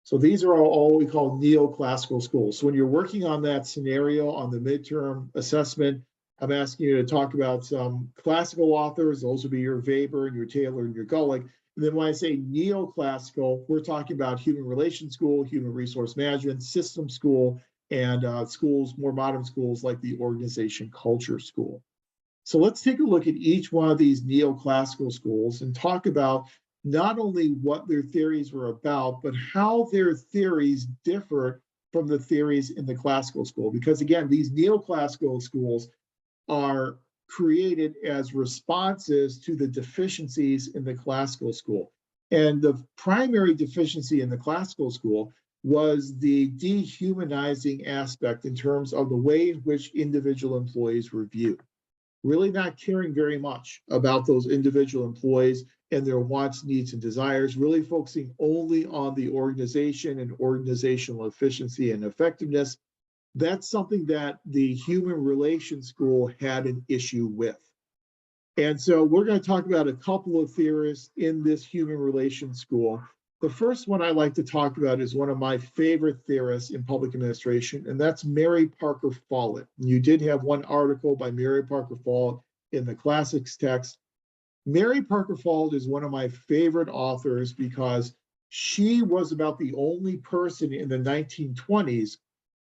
So these are all we call neoclassical schools. So when you're working on that scenario on the midterm assessment, I'm asking you to talk about some classical authors. Those would be your Weber and your Taylor and your Gulick. And then when I say neoclassical, we're talking about Human Relations School, Human Resource Management, System School, and schools, more modern schools like the Organization Culture School. So let's take a look at each one of these neoclassical schools and talk about not only what their theories were about, but how their theories differ from the theories in the classical school. Because again, these neoclassical schools are created as responses to the deficiencies in the classical school. And the primary deficiency in the classical school was the dehumanizing aspect in terms of the way in which individual employees were viewed. Really not caring very much about those individual employees and their wants, needs, and desires, really focusing only on the organization and organizational efficiency and effectiveness. That's something that the Human Relations School had an issue with. And so we're going to talk about a couple of theorists in this Human Relations School. The first one I like to talk about is one of my favorite theorists in public administration, and that's Mary Parker Follett. You did have one article by Mary Parker Follett in the classics text. Mary Parker Follett is one of my favorite authors because she was about the only person in the 1920s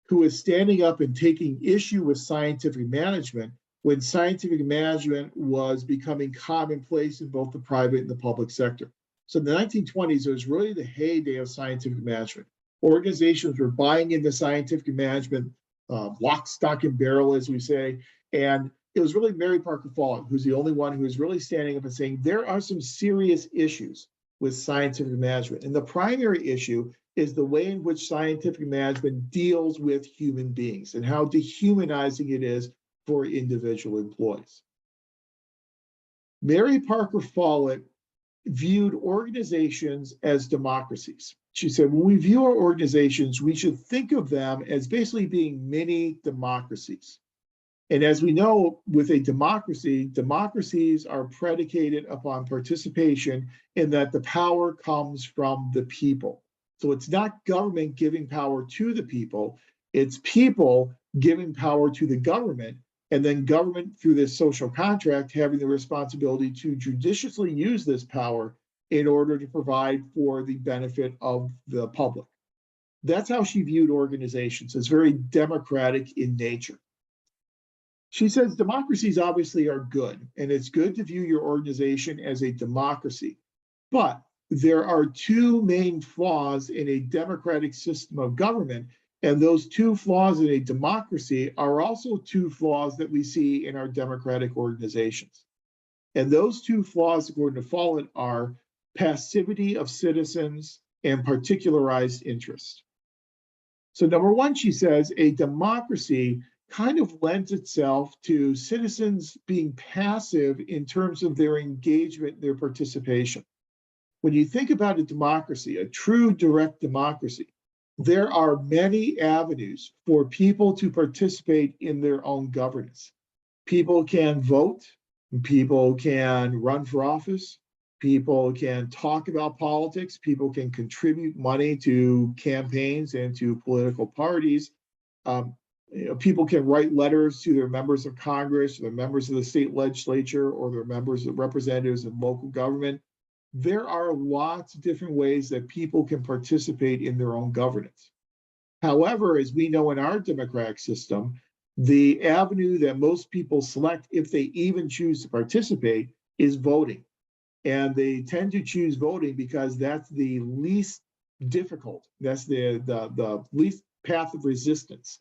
who is standing up and taking issue with scientific management when scientific management was becoming commonplace in both the private and the public sector. So in the 1920s, it was really the heyday of scientific management. Organizations were buying into scientific management, lock, stock, and barrel, as we say. And it was really Mary Parker Follett who's the only one who is really standing up and saying there are some serious issues with scientific management. And the primary issue is the way in which scientific management deals with human beings and how dehumanizing it is for individual employees. Mary Parker Follett viewed organizations as democracies. She said, when we view our organizations, we should think of them as basically being mini democracies. And as we know, with a democracy, democracies are predicated upon participation in that the power comes from the people. So it's not government giving power to the people, it's people giving power to the government, and then government through this social contract having the responsibility to judiciously use this power in order to provide for the benefit of the public. That's how she viewed organizations, as very democratic in nature. She says democracies obviously are good, and it's good to view your organization as a democracy, but there are two main flaws in a democratic system of government, and those two flaws in a democracy are also two flaws that we see in our democratic organizations. And those two flaws, according to Follett, are passivity of citizens and particularized interest. So number one, she says, a democracy kind of lends itself to citizens being passive in terms of their engagement, their participation. When you think about a democracy, a true direct democracy, there are many avenues for people to participate in their own governance. People can vote, people can run for office, people can talk about politics, people can contribute money to campaigns and to political parties. People can write letters to their members of Congress, their members of the state legislature, or their members of representatives in local government. There are lots of different ways that people can participate in their own governance. However, as we know in our democratic system, the avenue that most people select, if they even choose to participate, is voting. And they tend to choose voting because that's the least difficult. That's the least path of resistance,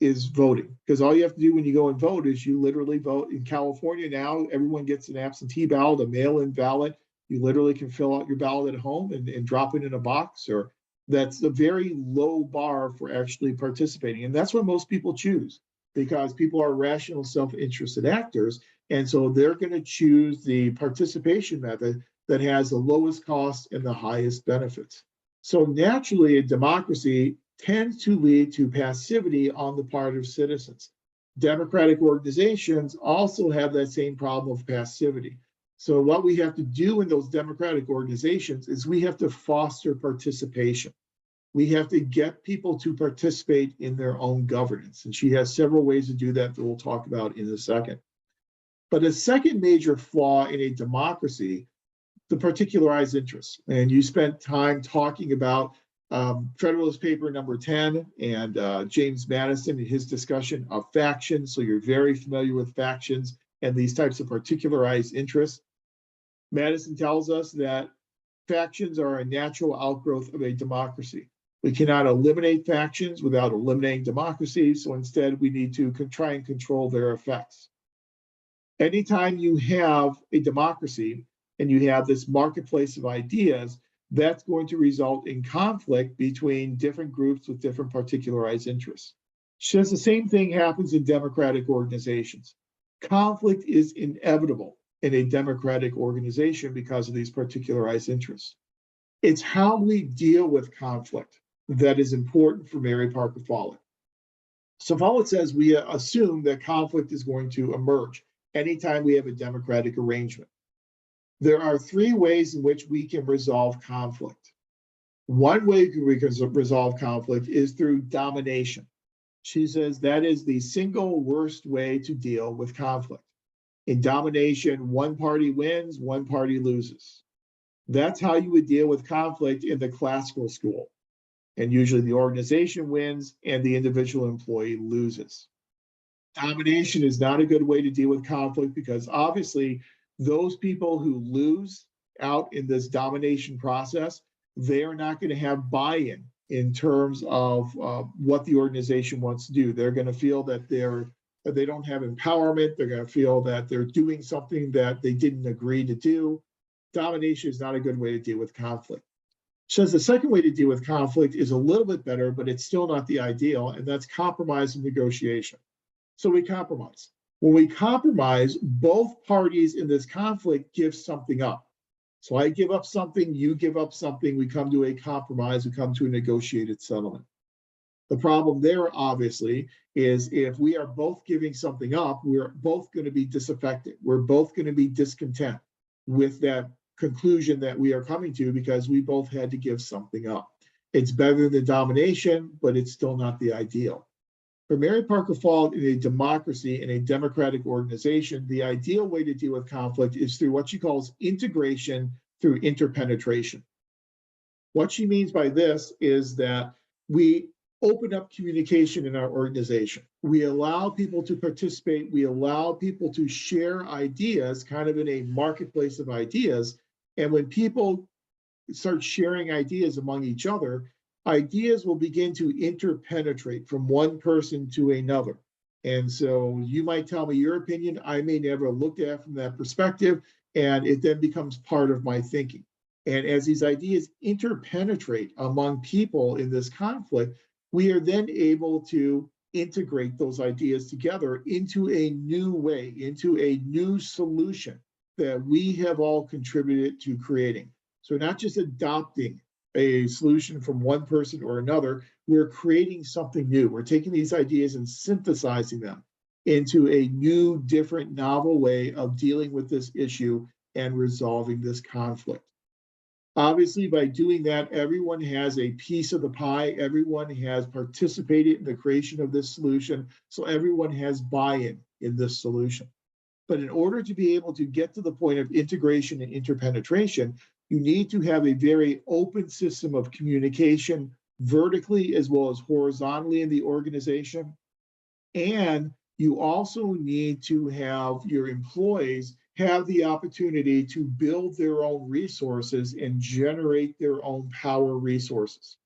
is voting. Because all you have to do when you go and vote is you literally vote. In California now, everyone gets an absentee ballot, a mail-in ballot. You literally can fill out your ballot at home and drop it in a box, or that's a very low bar for actually participating. And that's what most people choose, because people are rational, self-interested actors. And so they're going to choose the participation method that has the lowest cost and the highest benefits. So naturally, a democracy tends to lead to passivity on the part of citizens. Democratic organizations also have that same problem of passivity. So what we have to do in those democratic organizations is we have to foster participation. We have to get people to participate in their own governance. And she has several ways to do that we'll talk about in a second. But a second major flaw in a democracy, the particularized interests. And you spent time talking about Federalist Paper number 10 and James Madison and his discussion of factions. So you're very familiar with factions and these types of particularized interests. Madison tells us that factions are a natural outgrowth of a democracy. We cannot eliminate factions without eliminating democracy, so instead we need to try and control their effects. Anytime you have a democracy and you have this marketplace of ideas, that's going to result in conflict between different groups with different particularized interests. She says the same thing happens in democratic organizations. Conflict is inevitable in a democratic organization because of these particularized interests. It's how we deal with conflict that is important for Mary Parker Follett. So Follett says we assume that conflict is going to emerge anytime we have a democratic arrangement. There are three ways in which we can resolve conflict. One way we can resolve conflict is through domination. She says that is the single worst way to deal with conflict. In domination, one party wins, one party loses. That's how you would deal with conflict in the classical school. And usually the organization wins and the individual employee loses. Domination is not a good way to deal with conflict because obviously those people who lose out in this domination process, they're not going to have buy-in in terms of what the organization wants to do. They're going to feel that they don't have empowerment. They're going to feel that they're doing something that they didn't agree to do. Domination is not a good way to deal with conflict. She says the second way to deal with conflict is a little bit better, but it's still not the ideal, and that's compromise and negotiation. So we compromise. When we compromise, both parties in this conflict give something up. So I give up something, you give up something, we come to a compromise, we come to a negotiated settlement. The problem there, obviously, is if we are both giving something up, we're both going to be disaffected. We're both going to be discontent with that conclusion that we are coming to because we both had to give something up. It's better than domination, but it's still not the ideal. For Mary Parker Follett, in a democracy, in a democratic organization, the ideal way to deal with conflict is through what she calls integration through interpenetration. What she means by this is that we open up communication in our organization. We allow people to participate. We allow people to share ideas, kind of in a marketplace of ideas. And when people start sharing ideas among each other, ideas will begin to interpenetrate from one person to another. And so you might tell me your opinion, I may never look at it from that perspective, and it then becomes part of my thinking. And as these ideas interpenetrate among people in this conflict, we are then able to integrate those ideas together into a new way, into a new solution that we have all contributed to creating. So not just adopting a solution from one person or another, we're creating something new. We're taking these ideas and synthesizing them into a new, different, novel way of dealing with this issue and resolving this conflict. Obviously, by doing that, everyone has a piece of the pie. Everyone has participated in the creation of this solution. So everyone has buy-in in this solution. But in order to be able to get to the point of integration and interpenetration, you need to have a very open system of communication vertically as well as horizontally in the organization. And you also need to have your employees have the opportunity to build their own resources and generate their own power resources.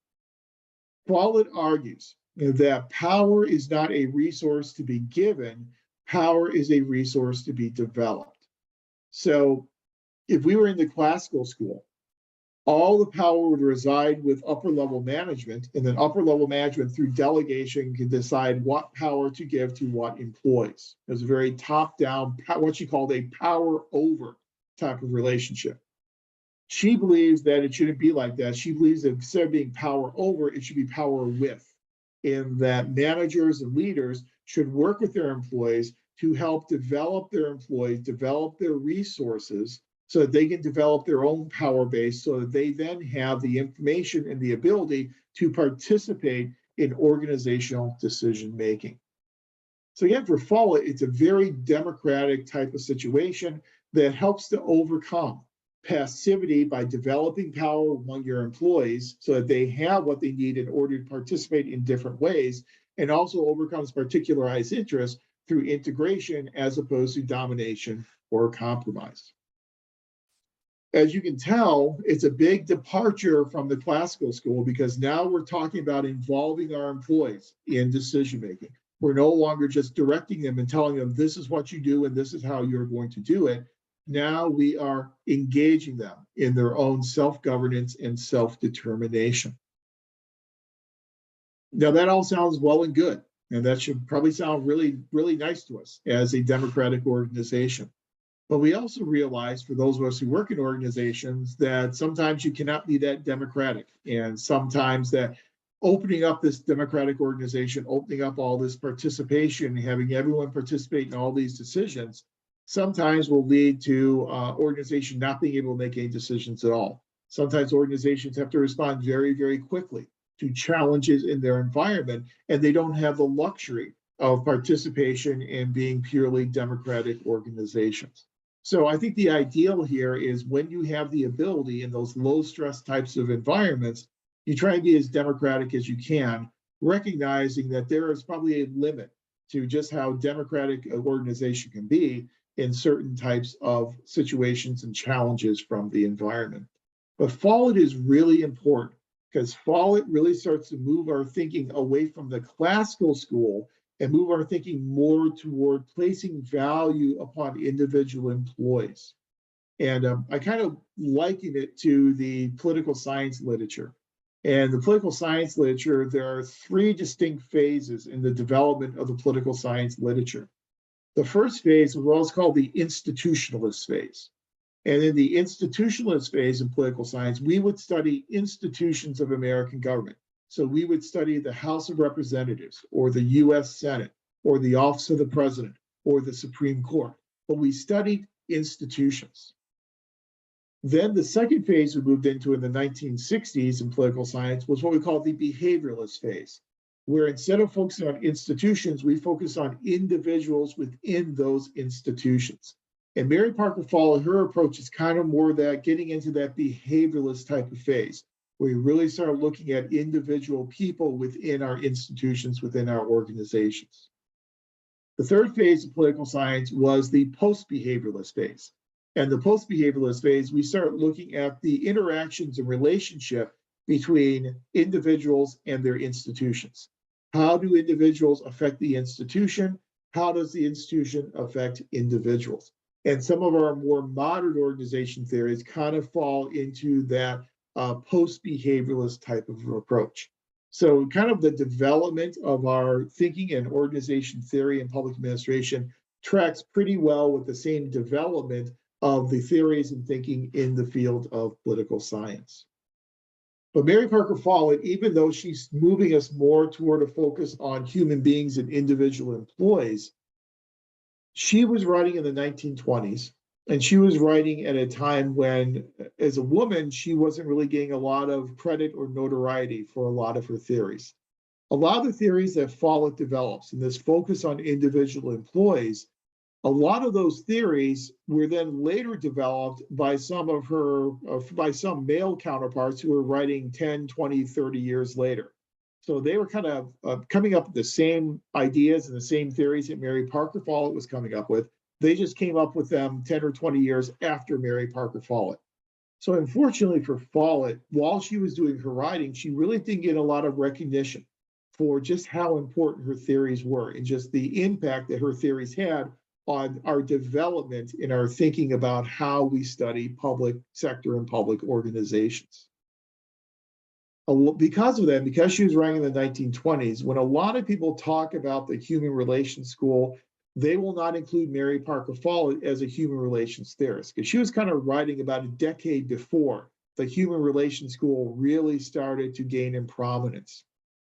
Follett argues that power is not a resource to be given, power is a resource to be developed. So if we were in the classical school, all the power would reside with upper level management, and then upper level management through delegation can decide what power to give to what employees. There's a very top down, what she called a power over type of relationship. She believes that it shouldn't be like that. She believes that instead of being power over, it should be power with, in that managers and leaders should work with their employees to help develop their employees, develop their resources, so that they can develop their own power base, so that they then have the information and the ability to participate in organizational decision making. So again, for Follett, it's a very democratic type of situation that helps to overcome passivity by developing power among your employees so that they have what they need in order to participate in different ways, and also overcomes particularized interest through integration as opposed to domination or compromise. As you can tell, it's a big departure from the classical school, because now we're talking about involving our employees in decision making. We're no longer just directing them and telling them this is what you do and this is how you're going to do it. Now we are engaging them in their own self-governance and self-determination. Now that all sounds well and good, and that should probably sound really, really nice to us as a democratic organization. But we also realize, for those of us who work in organizations, that sometimes you cannot be that democratic. And sometimes that opening up this democratic organization, opening up all this participation, having everyone participate in all these decisions, sometimes will lead to organization not being able to make any decisions at all. Sometimes organizations have to respond very, very quickly to challenges in their environment, and they don't have the luxury of participation in being purely democratic organizations. So I think the ideal here is when you have the ability in those low stress types of environments, you try and be as democratic as you can, recognizing that there is probably a limit to just how democratic an organization can be in certain types of situations and challenges from the environment. But Follett is really important, because Follett really starts to move our thinking away from the classical school and move our thinking more toward placing value upon individual employees. And I kind of liken it to the political science literature. And the political science literature, there are three distinct phases in the development of the political science literature. The first phase was what's called the institutionalist phase. And in the institutionalist phase in political science, we would study institutions of American government. So we would study the House of Representatives, or the US Senate, or the Office of the President, or the Supreme Court. But we studied institutions. Then the second phase we moved into in the 1960s in political science was what we call the behavioralist phase, where instead of focusing on institutions, we focus on individuals within those institutions. And Mary Parker Follett, her approach is kind of more that getting into that behavioralist type of phase, where you really start looking at individual people within our institutions, within our organizations. The third phase of political science was the post-behavioralist phase. And the post-behavioralist phase, we start looking at the interactions and relationship between individuals and their institutions. How do individuals affect the institution? How does the institution affect individuals? And some of our more modern organization theories kind of fall into that post-behavioralist type of approach. So kind of the development of our thinking and organization theory and public administration tracks pretty well with the same development of the theories and thinking in the field of political science. But Mary Parker Follett, even though she's moving us more toward a focus on human beings and individual employees, she was writing in the 1920s, and she was writing at a time when, as a woman, she wasn't really getting a lot of credit or notoriety for a lot of her theories. A lot of the theories that Follett develops, and this focus on individual employees, a lot of those theories were then later developed by some of her, by some male counterparts who were writing 10, 20, 30 years later. So they were kind of coming up with the same ideas and the same theories that Mary Parker Follett was coming up with. They just came up with them 10 or 20 years after Mary Parker Follett. So unfortunately for Follett, while she was doing her writing, she really didn't get a lot of recognition for just how important her theories were and just the impact that her theories had on our development in our thinking about how we study public sector and public organizations. Because of that, because she was writing in the 1920s, when a lot of people talk about the human relations school, they will not include Mary Parker Follett as a human relations theorist, because she was kind of writing about a decade before the human relations school really started to gain in prominence.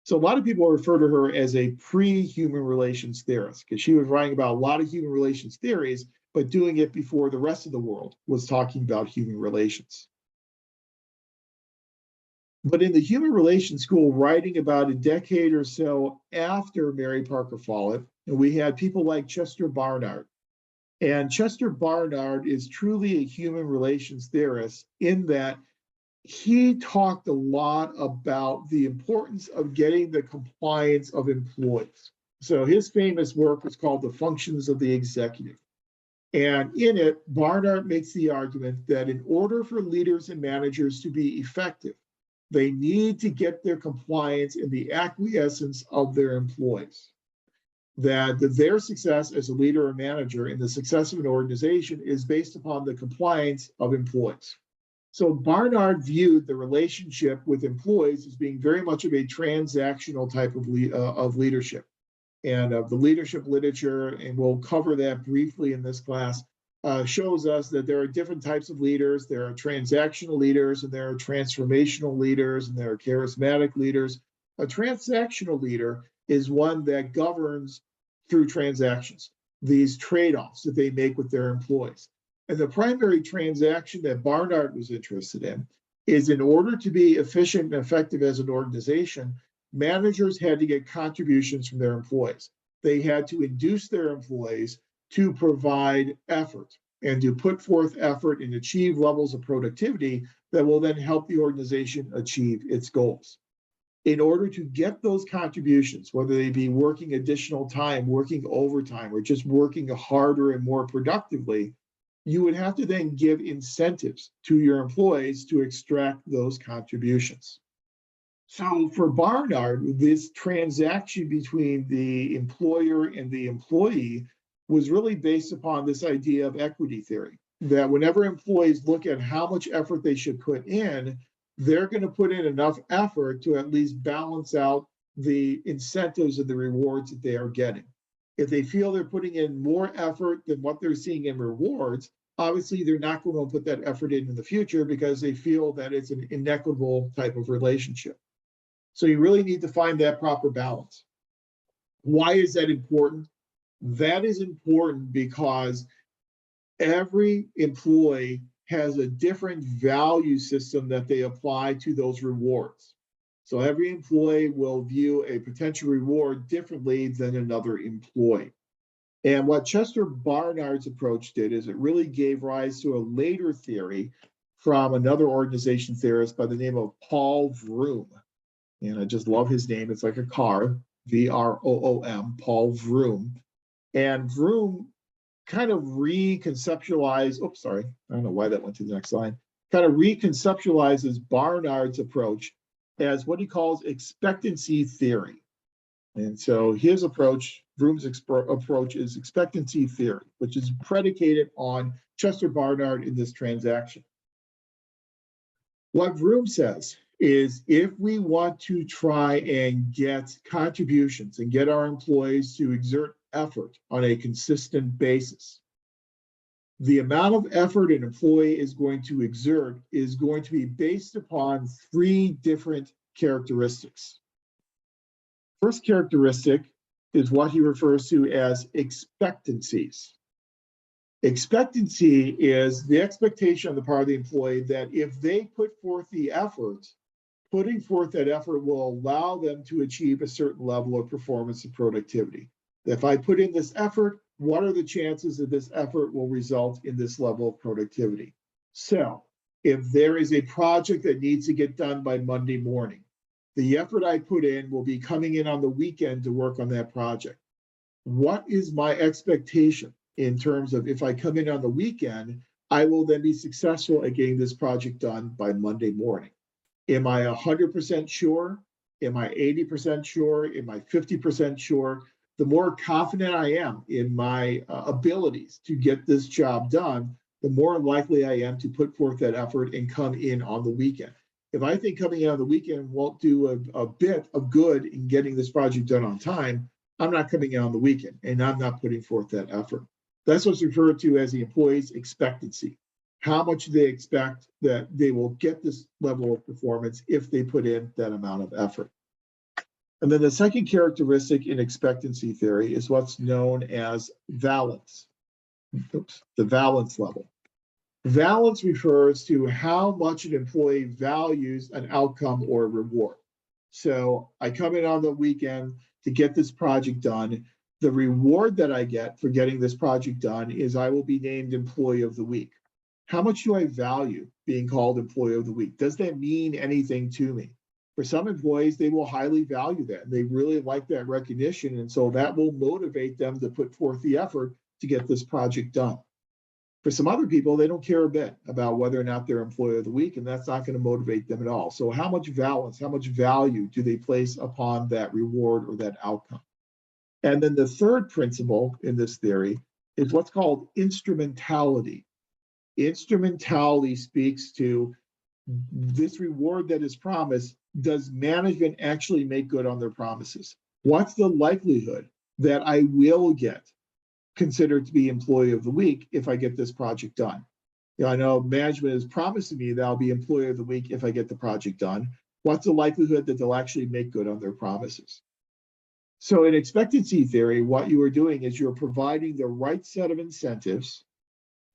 So a lot of people refer to her as a pre-human relations theorist, because she was writing about a lot of human relations theories, but doing it before the rest of the world was talking about human relations. But in the human relations school, writing about a decade or so after Mary Parker Follett, we had people like Chester Barnard. And Chester Barnard is truly a human relations theorist in that he talked a lot about the importance of getting the compliance of employees. So his famous work was called The Functions of the Executive. And in it, Barnard makes the argument that in order for leaders and managers to be effective, they need to get their compliance in the acquiescence of their employees. That their success as a leader or manager and the success of an organization is based upon the compliance of employees. So Barnard viewed the relationship with employees as being very much of a transactional type of leadership. And the leadership literature, and we'll cover that briefly in this class, shows us that there are different types of leaders. There are transactional leaders, and there are transformational leaders, and there are charismatic leaders. A transactional leader is one that governs through transactions, these trade-offs that they make with their employees. And the primary transaction that Barnard was interested in is, in order to be efficient and effective as an organization, managers had to get contributions from their employees. They had to induce their employees to provide effort and to put forth effort and achieve levels of productivity that will then help the organization achieve its goals. In order to get those contributions, whether they be working additional time, working overtime, or just working harder and more productively, you would have to then give incentives to your employees to extract those contributions. So for Barnard, this transaction between the employer and the employee was really based upon this idea of equity theory, that whenever employees look at how much effort they should put in, they're going to put in enough effort to at least balance out the incentives and the rewards that they are getting. If they feel they're putting in more effort than what they're seeing in rewards, obviously they're not going to put that effort in the future because they feel that it's an inequitable type of relationship. So you really need to find that proper balance. Why is that important? That is important because every employee has a different value system that they apply to those rewards. So every employee will view a potential reward differently than another employee. And what Chester Barnard's approach did is it really gave rise to a later theory from another organization theorist by the name of Paul Vroom. And I just love his name. It's like a car, V-R-O-O-M, Paul Vroom. And Vroom kind of reconceptualized, oops, sorry, I don't know why that went to the next line, kind of reconceptualizes Barnard's approach as what he calls expectancy theory. And so his approach, Vroom's approach, is expectancy theory, which is predicated on Chester Barnard in this transaction. What Vroom says is if we want to try and get contributions and get our employees to exert effort on a consistent basis, the amount of effort an employee is going to exert is going to be based upon 3 different characteristics. First characteristic is what he refers to as expectancies. Expectancy is the expectation on the part of the employee that if they put forth the effort, putting forth that effort will allow them to achieve a certain level of performance and productivity. If I put in this effort, what are the chances that this effort will result in this level of productivity? So if there is a project that needs to get done by Monday morning, the effort I put in will be coming in on the weekend to work on that project. What is my expectation in terms of if I come in on the weekend, I will then be successful at getting this project done by Monday morning? Am I 100% sure? Am I 80% sure? Am I 50% sure? The more confident I am in my abilities to get this job done, the more likely I am to put forth that effort and come in on the weekend. If I think coming in on the weekend won't do a bit of good in getting this project done on time, I'm not coming in on the weekend and I'm not putting forth that effort. That's what's referred to as the employee's expectancy. How much do they expect that they will get this level of performance if they put in that amount of effort? And then the second characteristic in expectancy theory is what's known as valence. The valence level. Valence refers to how much an employee values an outcome or reward. So I come in on the weekend to get this project done. The reward that I get for getting this project done is I will be named Employee of the Week. How much do I value being called Employee of the Week? Does that mean anything to me? For some employees, they will highly value that. They really like that recognition. And so that will motivate them to put forth the effort to get this project done. For some other people, they don't care a bit about whether or not they're Employee of the Week, and that's not going to motivate them at all. So how much valence, how much value do they place upon that reward or that outcome? And then the third principle in this theory is what's called instrumentality. Instrumentality speaks to this reward that is promised. Does management actually make good on their promises? What's the likelihood that I will get considered to be Employee of the Week if I get this project done? You know, I know management is promising me that I'll be Employee of the Week if I get the project done. What's the likelihood that they'll actually make good on their promises? So in expectancy theory, what you are doing is you're providing the right set of incentives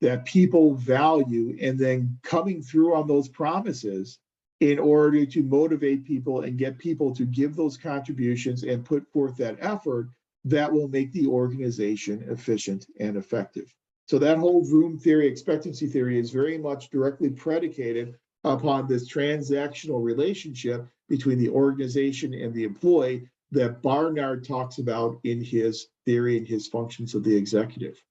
that people value and then coming through on those promises in order to motivate people and get people to give those contributions and put forth that effort that will make the organization efficient and effective. So that whole Vroom theory, expectancy theory, is very much directly predicated upon this transactional relationship between the organization and the employee that Barnard talks about in his theory and his functions of the executive.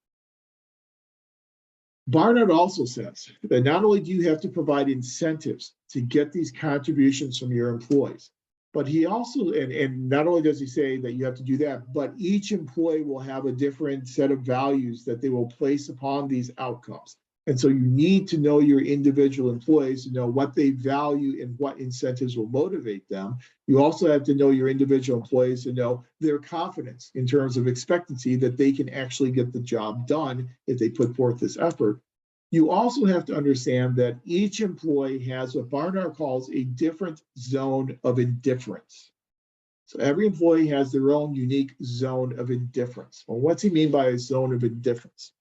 Barnard also says that not only do you have to provide incentives to get these contributions from your employees, but he also, and not only does he say that you have to do that, but each employee will have a different set of values that they will place upon these outcomes. And so you need to know your individual employees to know what they value and what incentives will motivate them. You also have to know your individual employees to know their confidence in terms of expectancy that they can actually get the job done if they put forth this effort. You also have to understand that each employee has what Barnard calls a different zone of indifference. So every employee has their own unique zone of indifference. Well, what's he mean by a zone of indifference?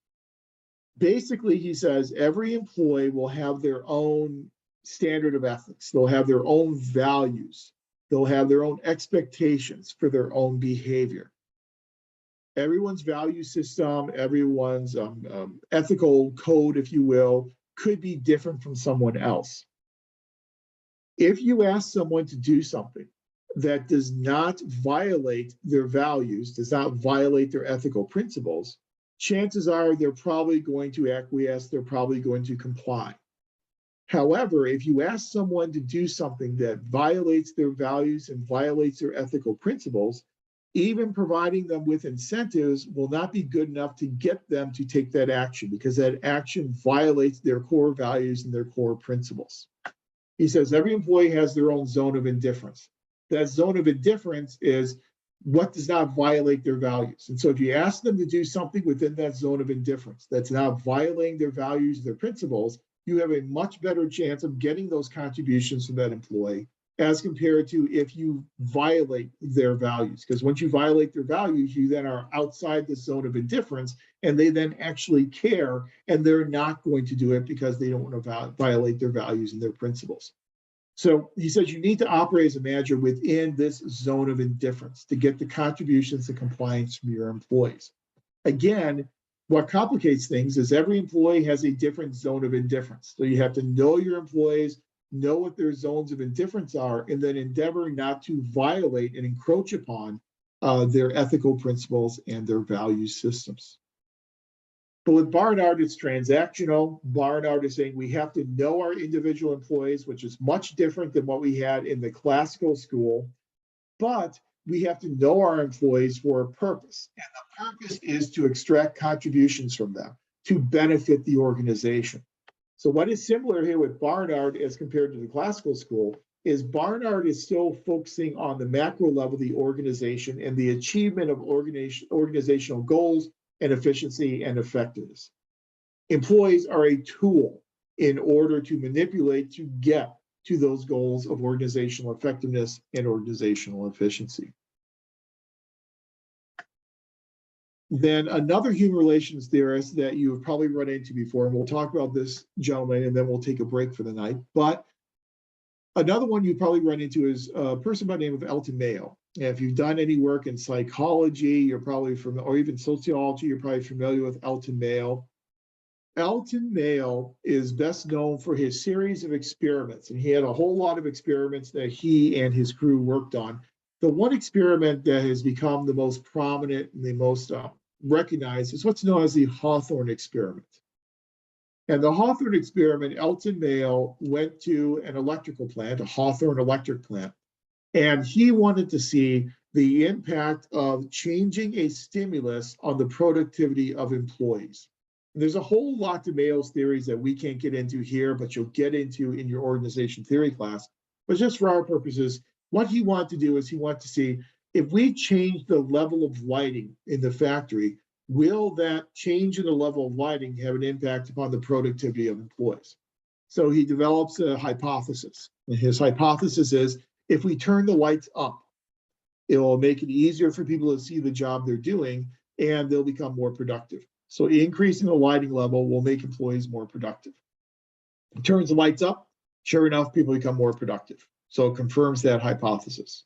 Basically, he says every employee will have their own standard of ethics. They'll have their own values. They'll have their own expectations for their own behavior. Everyone's value system, everyone's ethical code, if you will, could be different from someone else. If you ask someone to do something that does not violate their values, does not violate their ethical principles, chances are they're probably going to acquiesce, they're probably going to comply. However, if you ask someone to do something that violates their values and violates their ethical principles, even providing them with incentives will not be good enough to get them to take that action because that action violates their core values and their core principles. He says every employee has their own zone of indifference. That zone of indifference is what does not violate their values. And so if you ask them to do something within that zone of indifference that's not violating their values, their principles, you have a much better chance of getting those contributions from that employee as compared to if you violate their values. Because once you violate their values, you then are outside the zone of indifference, and they then actually care, and they're not going to do it because they don't want to violate their values and their principles. So he says you need to operate as a manager within this zone of indifference to get the contributions and compliance from your employees. Again, what complicates things is every employee has a different zone of indifference. So you have to know your employees, know what their zones of indifference are, and then endeavor not to violate and encroach upon their ethical principles and their value systems. But with Barnard, it's transactional. Barnard is saying we have to know our individual employees, which is much different than what we had in the classical school, but we have to know our employees for a purpose. And the purpose is to extract contributions from them to benefit the organization. So what is similar here with Barnard as compared to the classical school is Barnard is still focusing on the macro level of the organization and the achievement of organizational goals and efficiency and effectiveness. Employees are a tool in order to manipulate to get to those goals of organizational effectiveness and organizational efficiency. Then another human relations theorist that you have probably run into before, and we'll talk about this gentleman and then we'll take a break for the night, but another one you probably run into is a person by the name of Elton Mayo. And if you've done any work in psychology, you're probably familiar, or even sociology, you're probably familiar with Elton Mayo. Elton Mayo is best known for his series of experiments, and he had a whole lot of experiments that he and his crew worked on. The one experiment that has become the most prominent and the most recognized is what's known as the Hawthorne experiment. And the Hawthorne experiment, Elton Mayo went to an electrical plant, a Hawthorne electric plant, and he wanted to see the impact of changing a stimulus on the productivity of employees. And there's a whole lot to Mayo's theories that we can't get into here, but you'll get into in your organization theory class. But just for our purposes, what he wanted to do is he wanted to see if we change the level of lighting in the factory, will that change in the level of lighting have an impact upon the productivity of employees? So he develops a hypothesis. And his hypothesis is if we turn the lights up, it will make it easier for people to see the job they're doing and they'll become more productive. So increasing the lighting level will make employees more productive. It turns the lights up, sure enough, people become more productive. So it confirms that hypothesis.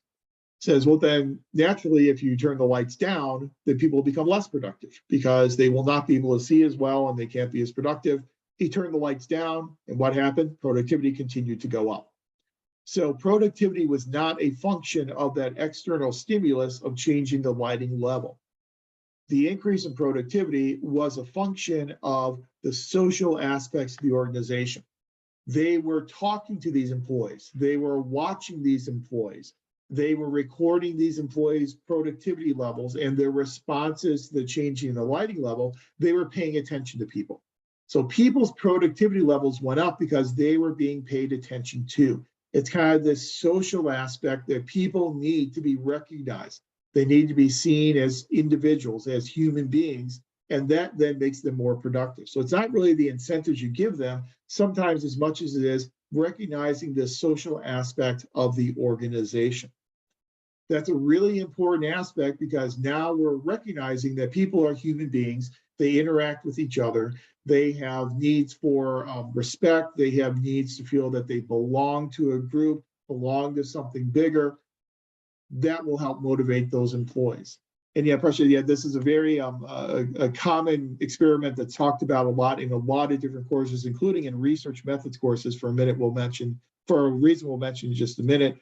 Says, well, then naturally, if you turn the lights down, then people will become less productive because they will not be able to see as well and they can't be as productive. He turned the lights down, and what happened? Productivity continued to go up. So productivity was not a function of that external stimulus of changing the lighting level. The increase in productivity was a function of the social aspects of the organization. They were talking to these employees. They were watching these employees. They were recording these employees' productivity levels and their responses to the changing in the lighting level. They were paying attention to people. So people's productivity levels went up because they were being paid attention to. It's kind of this social aspect that people need to be recognized. They need to be seen as individuals, as human beings, and that then makes them more productive. So it's not really the incentives you give them, sometimes as much as it is recognizing the social aspect of the organization. That's a really important aspect because now we're recognizing that people are human beings. They interact with each other. They have needs for respect. They have needs to feel that they belong to a group, belong to something bigger. That will help motivate those employees. And yeah, Pressure, yeah, this is a very a common experiment that's talked about a lot in a lot of different courses, including in research methods courses. For a reason we'll mention in just a minute.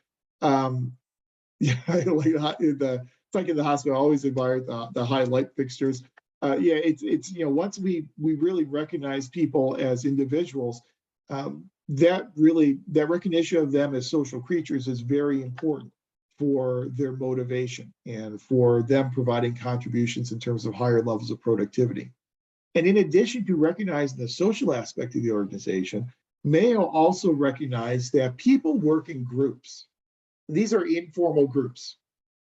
Yeah, it's like in the hospital, I always admire the high light fixtures. Yeah, it's once we really recognize people as individuals, that recognition of them as social creatures is very important for their motivation and for them providing contributions in terms of higher levels of productivity. And in addition to recognizing the social aspect of the organization, Mayo also recognized that people work in groups. These are informal groups.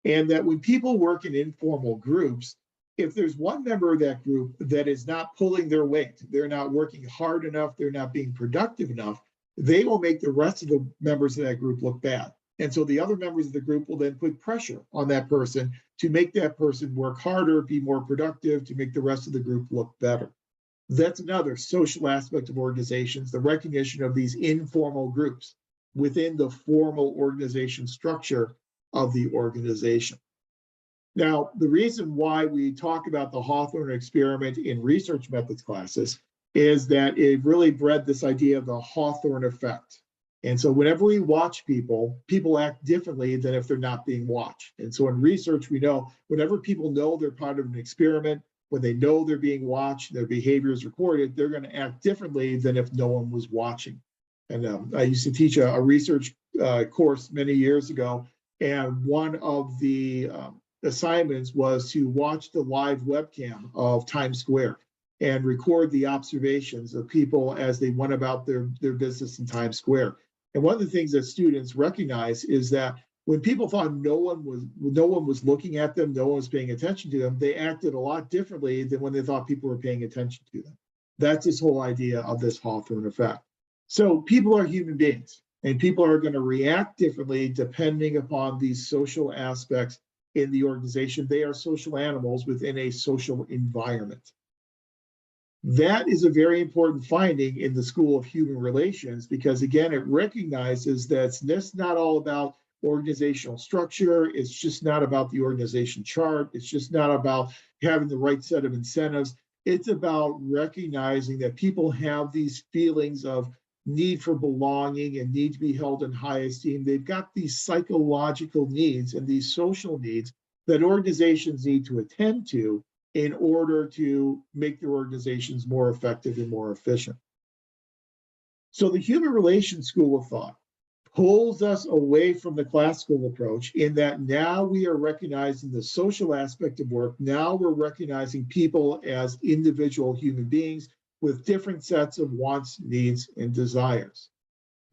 And that when people work in informal groups, if there's one member of that group that is not pulling their weight, they're not working hard enough, they're not being productive enough, they will make the rest of the members of that group look bad. And so the other members of the group will then put pressure on that person to make that person work harder, be more productive, to make the rest of the group look better. That's another social aspect of organizations, the recognition of these informal groups within the formal organization structure of the organization. Now, the reason why we talk about the Hawthorne experiment in research methods classes is that it really bred this idea of the Hawthorne effect. And so whenever we watch people, people act differently than if they're not being watched. And so in research, we know whenever people know they're part of an experiment, when they know they're being watched, their behavior is recorded, they're going to act differently than if no one was watching. And I used to teach a research course many years ago, and one of the assignments was to watch the live webcam of Times Square and record the observations of people as they went about their business in Times Square. And one of the things that students recognize is that when people thought no one was looking at them, no one was paying attention to them, they acted a lot differently than when they thought people were paying attention to them. That's this whole idea of this Hawthorne effect. So people are human beings, and people are going to react differently depending upon these social aspects in the organization. They are social animals within a social environment. That is a very important finding in the School of Human Relations, because again, it recognizes that it's just not all about organizational structure. It's just not about the organization chart. It's just not about having the right set of incentives. It's about recognizing that people have these feelings of need for belonging and need to be held in high esteem. They've got these psychological needs and these social needs that organizations need to attend to in order to make their organizations more effective and more efficient. So the Human Relations School of Thought pulls us away from the classical approach in that now we are recognizing the social aspect of work. Now we're recognizing people as individual human beings with different sets of wants, needs, and desires.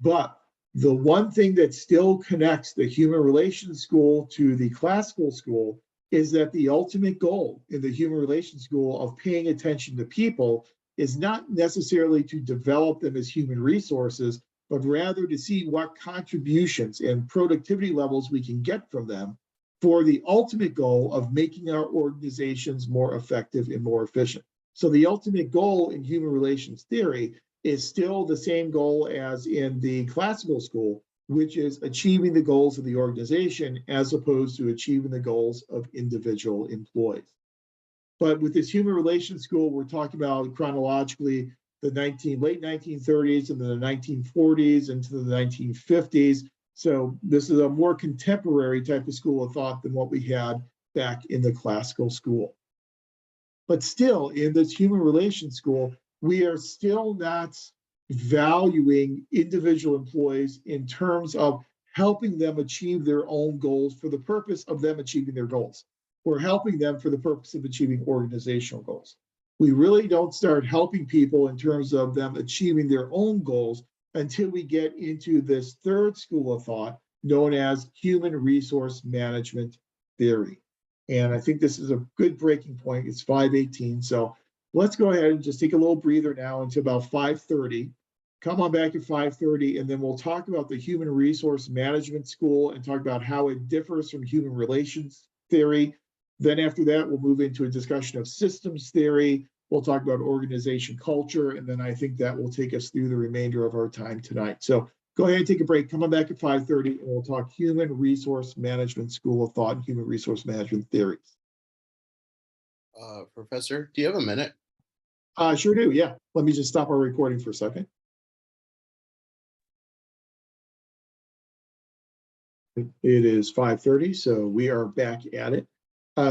But the one thing that still connects the Human Relations School to the classical school is that the ultimate goal in the Human Relations School of paying attention to people is not necessarily to develop them as human resources, but rather to see what contributions and productivity levels we can get from them for the ultimate goal of making our organizations more effective and more efficient. So the ultimate goal in human relations theory is still the same goal as in the classical school, which is achieving the goals of the organization as opposed to achieving the goals of individual employees. But with this Human Relations School, we're talking about chronologically the late 1930s and the 1940s into the 1950s. So this is a more contemporary type of school of thought than what we had back in the classical school. But still, in this Human Relations School, we are still not valuing individual employees in terms of helping them achieve their own goals for the purpose of them achieving their goals. We're helping them for the purpose of achieving organizational goals. We really don't start helping people in terms of them achieving their own goals until we get into this third school of thought known as human resource management theory. And I think this is a good breaking point. It's 5:18. So let's go ahead and just take a little breather now until about 5:30. Come on back at 5:30, and then we'll talk about the Human Resource Management School and talk about how it differs from human relations theory. Then after that, we'll move into a discussion of systems theory. We'll talk about organization culture, and then I think that will take us through the remainder of our time tonight. So go ahead and take a break. Come on back at 5:30, and we'll talk Human Resource Management School of Thought and Human Resource Management theories. Professor, do you have a minute? Sure do, yeah. Let me just stop our recording for a second. It is 5:30, so we are back at it.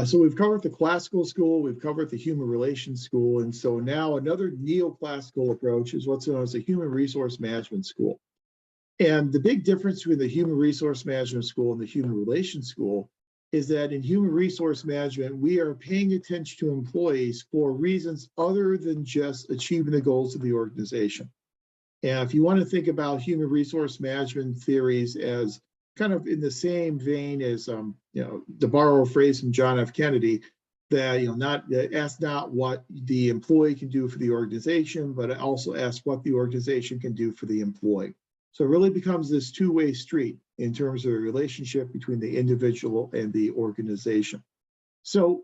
So we've covered the classical school, we've covered the human relations school, and so now another neoclassical approach is what's known as the human resource management school. And the big difference between the human resource management school and the human relations school is that in human resource management, we are paying attention to employees for reasons other than just achieving the goals of the organization. And if you want to think about human resource management theories as kind of in the same vein as, to borrow a phrase from John F. Kennedy, that, ask not what the employee can do for the organization, but also ask what the organization can do for the employee. So it really becomes this two-way street in terms of the relationship between the individual and the organization. So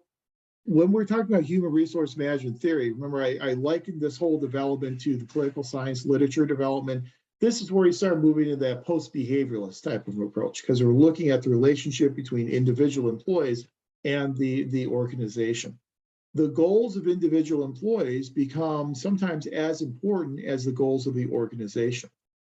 when we're talking about human resource management theory, remember I likened this whole development to the political science literature development. This is where you start moving into that post-behavioralist type of approach, because we're looking at the relationship between individual employees and the organization. The goals of individual employees become sometimes as important as the goals of the organization.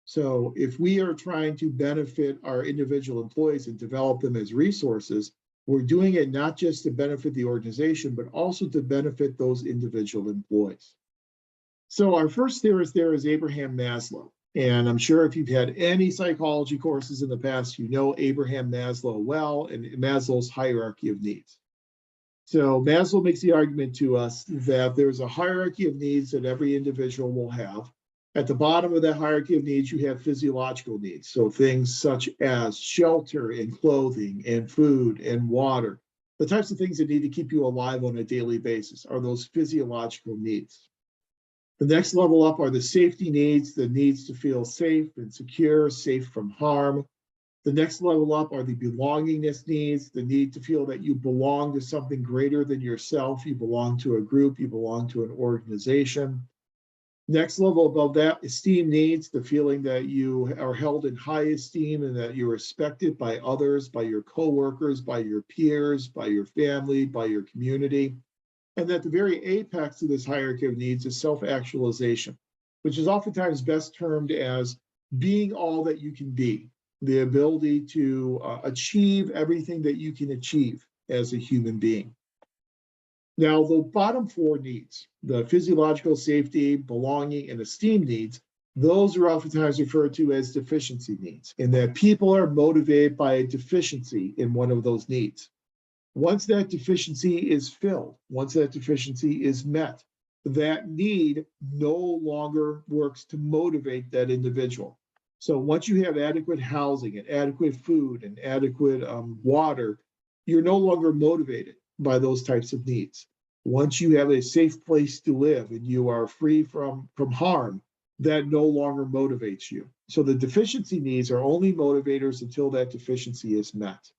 So if we are trying to benefit our individual employees and develop them as resources, we're doing it not just to benefit the organization, but also to benefit those individual employees. So our first theorist there is Abraham Maslow. And I'm sure if you've had any psychology courses in the past, you know Abraham Maslow well and Maslow's hierarchy of needs. So Maslow makes the argument to us that there's a hierarchy of needs that every individual will have. At the bottom of that hierarchy of needs, you have physiological needs. So things such as shelter and clothing and food and water. The types of things that need to keep you alive on a daily basis are those physiological needs. The next level up are the safety needs, the needs to feel safe and secure, safe from harm. The next level up are the belongingness needs, the need to feel that you belong to something greater than yourself. You belong to a group, you belong to an organization. Next level above that, esteem needs, the feeling that you are held in high esteem and that you're respected by others, by your coworkers, by your peers, by your family, by your community. And at the very apex of this hierarchy of needs is self-actualization, which is oftentimes best termed as being all that you can be, the ability to achieve everything that you can achieve as a human being. Now, the bottom four needs, the physiological, safety, belonging, and esteem needs, those are oftentimes referred to as deficiency needs, in that people are motivated by a deficiency in one of those needs. Once that deficiency is filled, once that deficiency is met, that need no longer works to motivate that individual. So once you have adequate housing and adequate food and adequate water, you're no longer motivated by those types of needs. Once you have a safe place to live and you are free from harm, that no longer motivates you. So the deficiency needs are only motivators until that deficiency is met.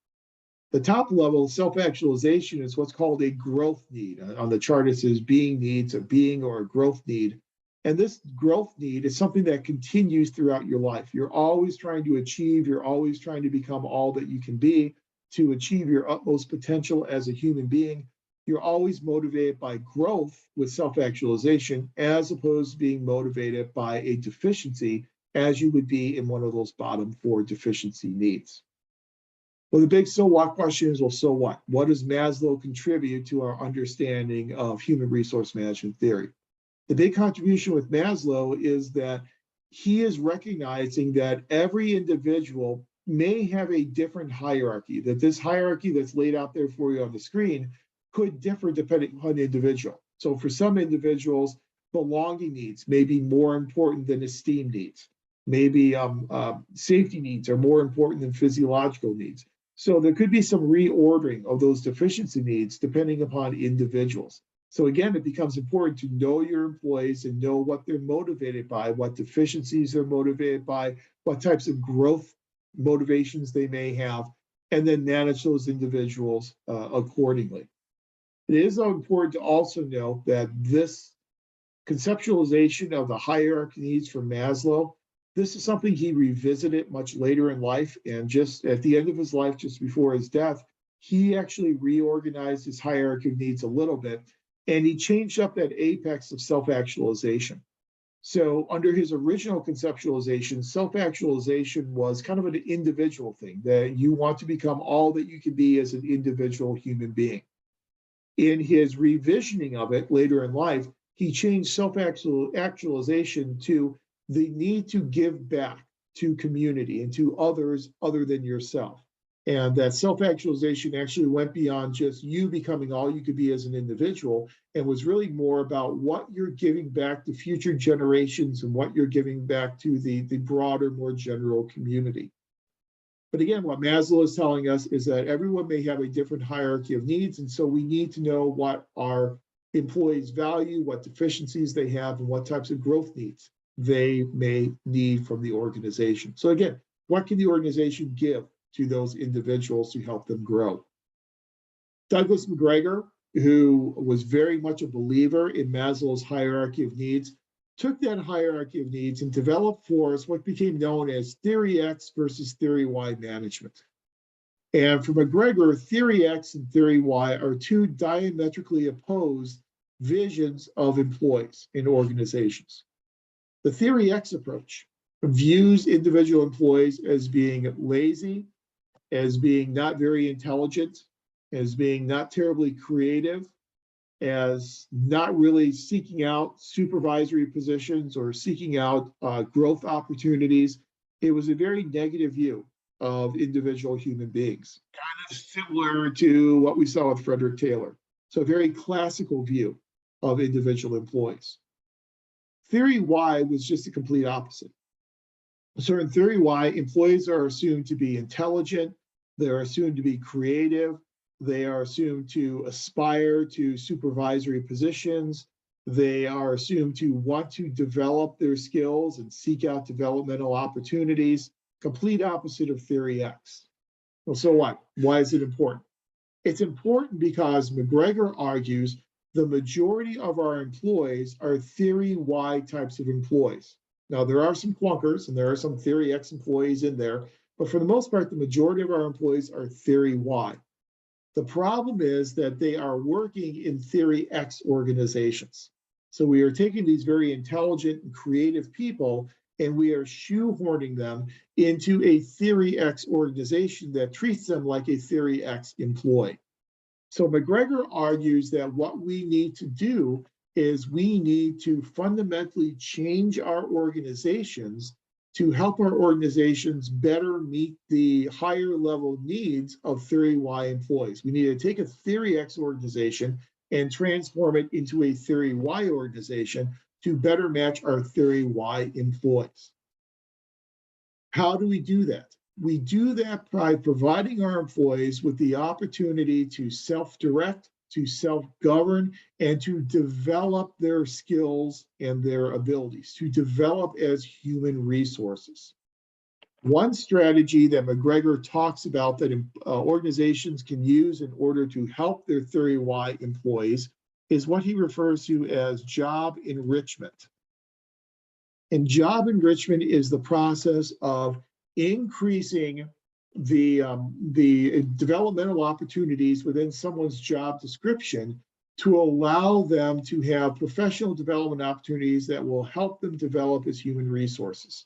The top level, self-actualization, is what's called a growth need. On the chart, it says being needs, a being or a growth need. And this growth need is something that continues throughout your life. You're always trying to achieve, you're always trying to become all that you can be, to achieve your utmost potential as a human being. You're always motivated by growth with self-actualization, as opposed to being motivated by a deficiency, as you would be in one of those bottom four deficiency needs. Well, the big so what question is, well, so what? What does Maslow contribute to our understanding of human resource management theory? The big contribution with Maslow is that he is recognizing that every individual may have a different hierarchy, that this hierarchy that's laid out there for you on the screen could differ depending on the individual. So for some individuals, belonging needs may be more important than esteem needs. Maybe safety needs are more important than physiological needs. So there could be some reordering of those deficiency needs depending upon individuals. So again, it becomes important to know your employees and know what they're motivated by, what deficiencies they're motivated by, what types of growth motivations they may have, and then manage those individuals accordingly. It is important to also know that this conceptualization of the hierarchy needs from Maslow, this is something he revisited much later in life, and just at the end of his life, just before his death, he actually reorganized his hierarchy of needs a little bit, and he changed up that apex of self-actualization. So under his original conceptualization, self-actualization was kind of an individual thing, that you want to become all that you can be as an individual human being. In his revisioning of it later in life, he changed self-actualization to the need to give back to community and to others other than yourself. And that self-actualization actually went beyond just you becoming all you could be as an individual, and was really more about what you're giving back to future generations and what you're giving back to the broader, more general community. But again, what Maslow is telling us is that everyone may have a different hierarchy of needs, and so we need to know what our employees value, what deficiencies they have, and what types of growth needs they may need from the organization. So again, what can the organization give to those individuals to help them grow? Douglas McGregor, who was very much a believer in Maslow's hierarchy of needs, took that hierarchy of needs and developed for us what became known as Theory X versus Theory Y management. And for McGregor, Theory X and Theory Y are two diametrically opposed visions of employees in organizations. The Theory X approach views individual employees as being lazy, as being not very intelligent, as being not terribly creative, as not really seeking out supervisory positions or seeking out growth opportunities. It was a very negative view of individual human beings, kind of similar to what we saw with Frederick Taylor. So a very classical view of individual employees. Theory Y was just the complete opposite. So in Theory Y, employees are assumed to be intelligent, they're assumed to be creative, they are assumed to aspire to supervisory positions, they are assumed to want to develop their skills and seek out developmental opportunities, complete opposite of Theory X. Well, so what? Why is it important? It's important because McGregor argues the majority of our employees are Theory Y types of employees. Now, there are some clunkers and there are some Theory X employees in there, but for the most part, the majority of our employees are Theory Y. The problem is that they are working in Theory X organizations. So we are taking these very intelligent and creative people and we are shoehorning them into a Theory X organization that treats them like a Theory X employee. So McGregor argues that what we need to do is we need to fundamentally change our organizations to help our organizations better meet the higher level needs of Theory Y employees. We need to take a Theory X organization and transform it into a Theory Y organization to better match our Theory Y employees. How do we do that? We do that by providing our employees with the opportunity to self-direct, to self-govern, and to develop their skills and their abilities, to develop as human resources. One strategy that McGregor talks about that organizations can use in order to help their Theory Y employees is what he refers to as job enrichment. And job enrichment is the process of increasing the developmental opportunities within someone's job description to allow them to have professional development opportunities that will help them develop as human resources.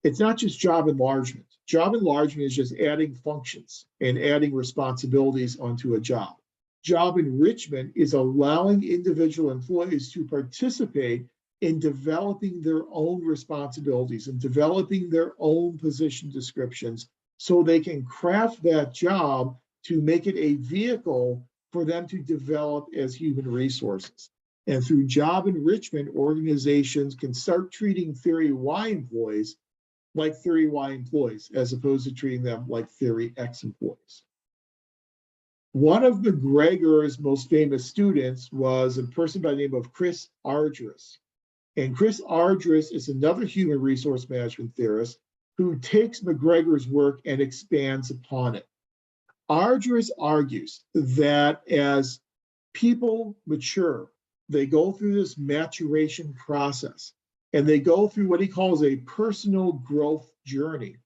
It's not just job enlargement. Job enlargement is just adding functions and adding responsibilities onto a job. Job enrichment is allowing individual employees to participate in developing their own responsibilities and developing their own position descriptions so they can craft that job to make it a vehicle for them to develop as human resources. And through job enrichment, organizations can start treating Theory Y employees like Theory Y employees, as opposed to treating them like Theory X employees. One of McGregor's most famous students was a person by the name of Chris Argyris. And Chris Argyris is another human resource management theorist who takes McGregor's work and expands upon it. Argyris argues that as people mature, they go through this maturation process and they go through what he calls a personal growth journey.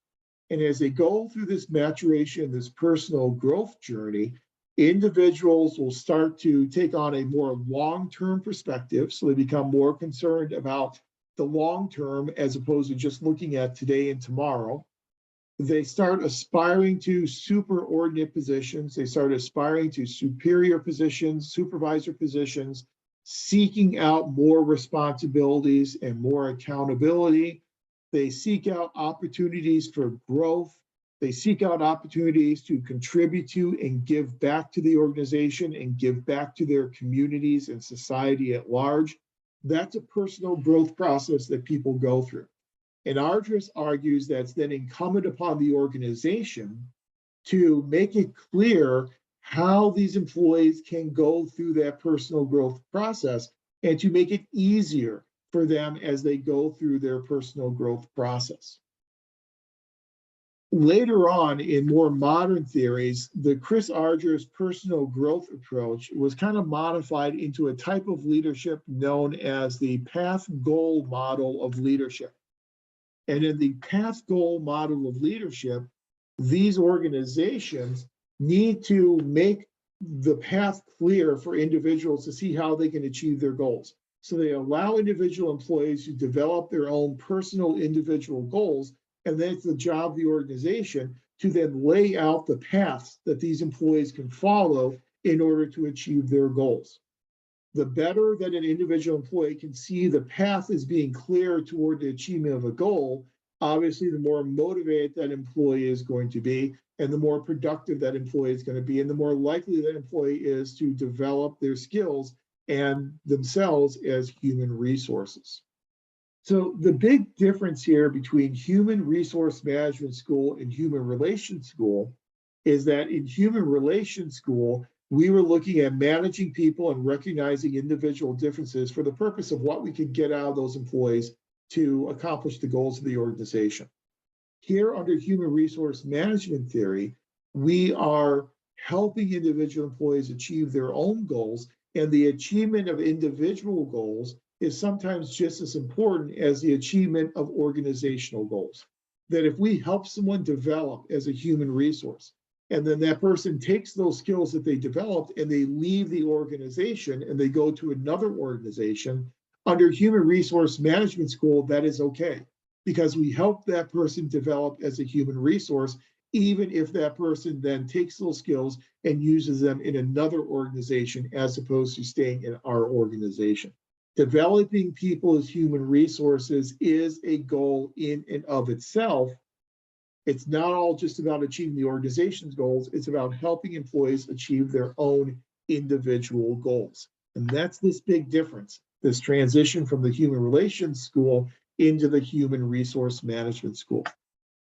And as they go through this maturation, this personal growth journey, individuals will start to take on a more long-term perspective. So they become more concerned about the long term as opposed to just looking at today and tomorrow. They start aspiring to superordinate positions. They start aspiring to superior positions, supervisor positions, seeking out more responsibilities and more accountability. They seek out opportunities for growth. They seek out opportunities to contribute to and give back to the organization and give back to their communities and society at large. That's a personal growth process that people go through. And Ardress argues that it's then incumbent upon the organization to make it clear how these employees can go through that personal growth process and to make it easier for them as they go through their personal growth process. Later on, in more modern theories, the Chris Ardress personal growth approach was kind of modified into a type of leadership known as the path goal model of leadership. And in the path goal model of leadership, these organizations need to make the path clear for individuals to see how they can achieve their goals. So they allow individual employees to develop their own personal individual goals, and then it's the job of the organization to then lay out the paths that these employees can follow in order to achieve their goals. The better that an individual employee can see the path as being clear toward the achievement of a goal, obviously the more motivated that employee is going to be, and the more productive that employee is going to be, and the more likely that employee is to develop their skills and themselves as human resources. So the big difference here between Human Resource Management School and Human Relations School is that in Human Relations School, we were looking at managing people and recognizing individual differences for the purpose of what we could get out of those employees to accomplish the goals of the organization. Here under Human Resource Management theory, we are helping individual employees achieve their own goals, and the achievement of individual goals is sometimes just as important as the achievement of organizational goals. That if we help someone develop as a human resource, and then that person takes those skills that they developed and they leave the organization and they go to another organization, under Human Resource Management School, that is okay, because we help that person develop as a human resource, even if that person then takes those skills and uses them in another organization as opposed to staying in our organization. Developing people as human resources is a goal in and of itself. It's not all just about achieving the organization's goals, it's about helping employees achieve their own individual goals. And that's this big difference, this transition from the Human Relations School into the Human Resource Management School.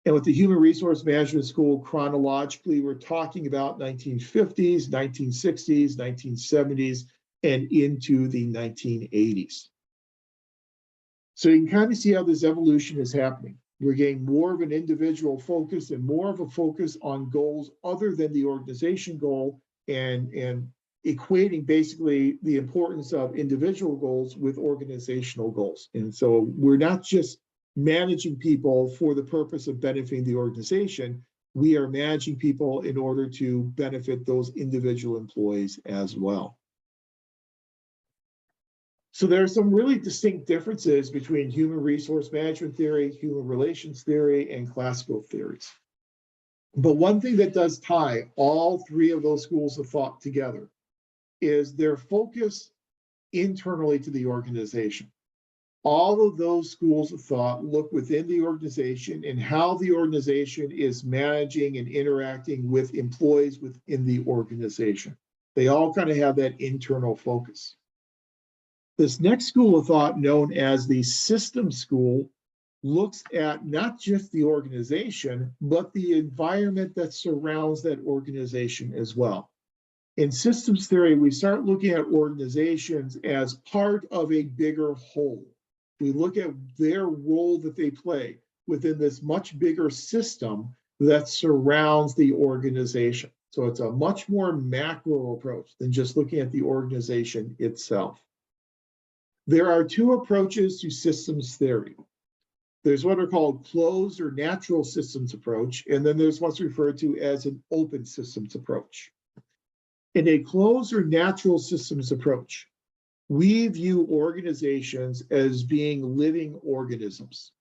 And with the Human Resource Management School, chronologically, we're talking about 1950s, 1960s, 1970s, and into the 1980s. So you can kind of see how this evolution is happening. We're getting more of an individual focus and more of a focus on goals other than the organization goal, and equating basically the importance of individual goals with organizational goals. And so we're not just managing people for the purpose of benefiting the organization, we are managing people in order to benefit those individual employees as well. So there are some really distinct differences between human resource management theory, human relations theory, and classical theories. But one thing that does tie all three of those schools of thought together is their focus internally to the organization. All of those schools of thought look within the organization and how the organization is managing and interacting with employees within the organization. They all kind of have that internal focus. This next school of thought, known as the systems school, looks at not just the organization, but the environment that surrounds that organization as well. In systems theory, we start looking at organizations as part of a bigger whole. We look at their role that they play within this much bigger system that surrounds the organization. So it's a much more macro approach than just looking at the organization itself. There are two approaches to systems theory. There's what are called closed or natural systems approach, and then there's what's referred to as an open systems approach. In a closed or natural systems approach, we view organizations as being living organisms.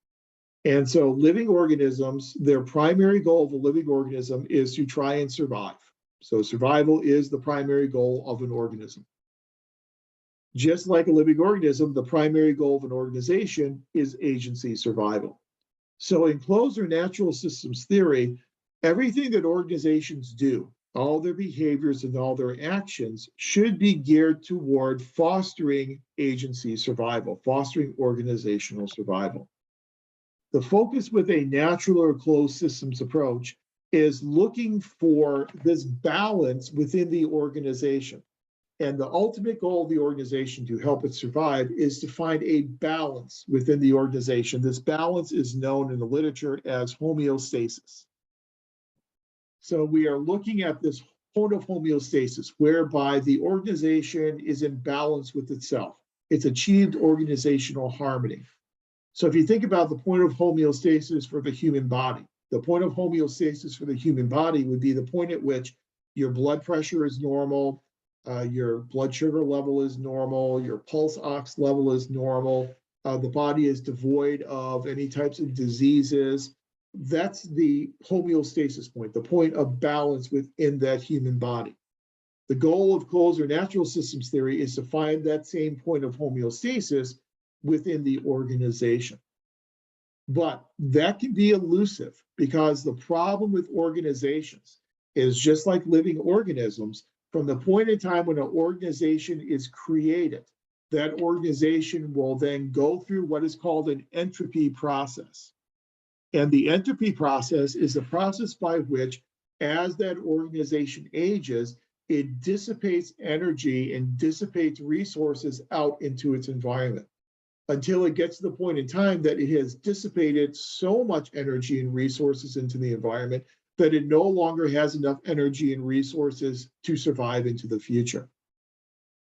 And so living organisms, their primary goal of a living organism is to try and survive. So survival is the primary goal of an organism. Just like a living organism, the primary goal of an organization is agency survival. So in closed or natural systems theory, Everything that organizations do, all their behaviors and all their actions should be geared toward fostering agency survival, fostering organizational survival. The focus with a natural or closed systems approach is looking for this balance within the organization. And the ultimate goal of the organization to help it survive is to find a balance within the organization. This balance is known in the literature as homeostasis. So we are looking at this point of homeostasis, whereby the organization is in balance with itself. It's achieved organizational harmony. So if you think about the point of homeostasis for the human body, the point of homeostasis for the human body would be the point at which your blood pressure is normal, your blood sugar level is normal, your pulse ox level is normal, the body is devoid of any types of diseases. That's the homeostasis point, the point of balance within that human body. The goal of closed or natural systems theory is to find that same point of homeostasis within the organization. But that can be elusive because the problem with organizations is just like living organisms. From the point in time when an organization is created, that organization will then go through what is called an entropy process. And the entropy process is the process by which, as that organization ages, it dissipates energy and dissipates resources out into its environment until it gets to the point in time that it has dissipated so much energy and resources into the environment that it no longer has enough energy and resources to survive into the future.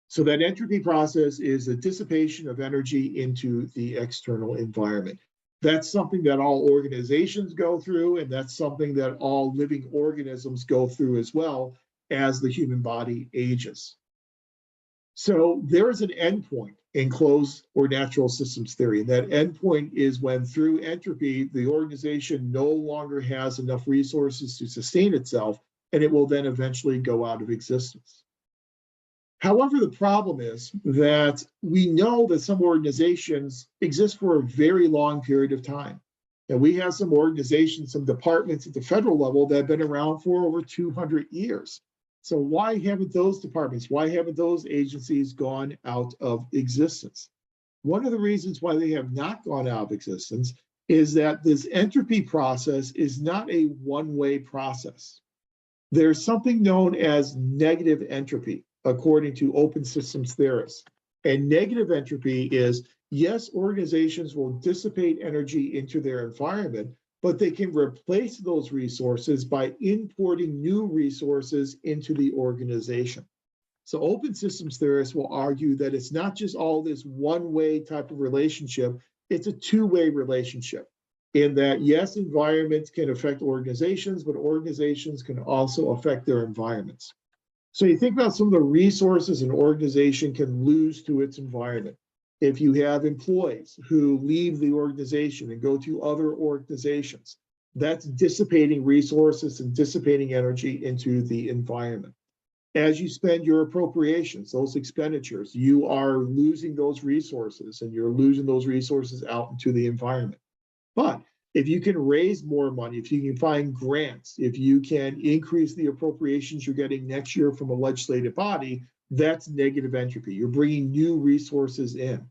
So that entropy process is the dissipation of energy into the external environment. That's something that all organizations go through, and that's something that all living organisms go through as well as the human body ages. So there is an endpoint in closed or natural systems theory. And that endpoint is when, through entropy, the organization no longer has enough resources to sustain itself, and it will then eventually go out of existence. However, the problem is that we know that some organizations exist for a very long period of time. And we have some organizations, some departments at the federal level that have been around for over 200 years. So why haven't those departments, why haven't those agencies gone out of existence? One of the reasons why they have not gone out of existence is that this entropy process is not a one-way process. There's something known as negative entropy, according to open systems theorists. And negative entropy is, yes, organizations will dissipate energy into their environment, but they can replace those resources by importing new resources into the organization. So open systems theorists will argue that it's not just all this one-way type of relationship, it's a two-way relationship. In that, yes, environments can affect organizations, but organizations can also affect their environments. So you think about some of the resources an organization can lose to its environment. If you have employees who leave the organization and go to other organizations, that's dissipating resources and dissipating energy into the environment. As you spend your appropriations, those expenditures, you are losing those resources, and you're losing those resources out into the environment. But if you can raise more money, if you can find grants, if you can increase the appropriations you're getting next year from a legislative body, that's negative entropy. You're bringing new resources in.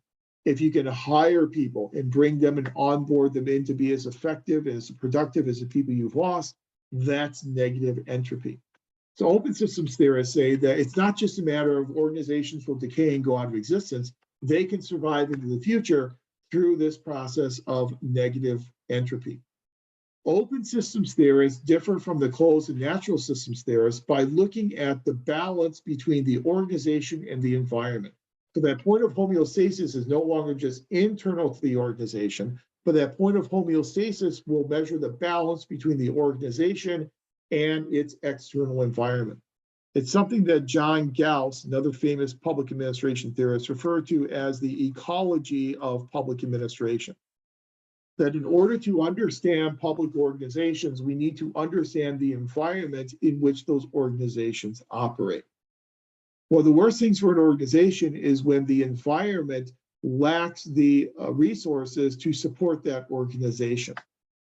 If you can hire people and bring them and onboard them in to be as effective and as productive as the people you've lost, that's negative entropy. So open systems theorists say that it's not just a matter of organizations will decay and go out of existence. They can survive into the future through this process of negative entropy. Open systems theorists differ from the closed and natural systems theorists by looking at the balance between the organization and the environment. So that point of homeostasis is no longer just internal to the organization, but that point of homeostasis will measure the balance between the organization and its external environment. It's something that John Gauss, another famous public administration theorist, referred to as the ecology of public administration. That in order to understand public organizations, we need to understand the environment in which those organizations operate. Well, the worst things for an organization is when the environment lacks the resources to support that organization.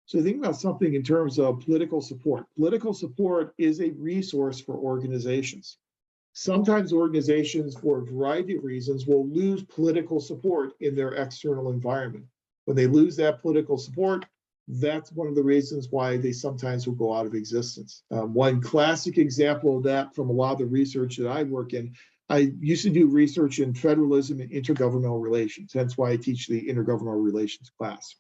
So think about something in terms of political support. Political support is a resource for organizations. Sometimes organizations, for a variety of reasons, will lose political support in their external environment. When they lose that political support, that's one of the reasons why they sometimes will go out of existence. One classic example of that from a lot of the research that I work in, I used to do research in federalism and intergovernmental relations. That's why I teach the intergovernmental relations class.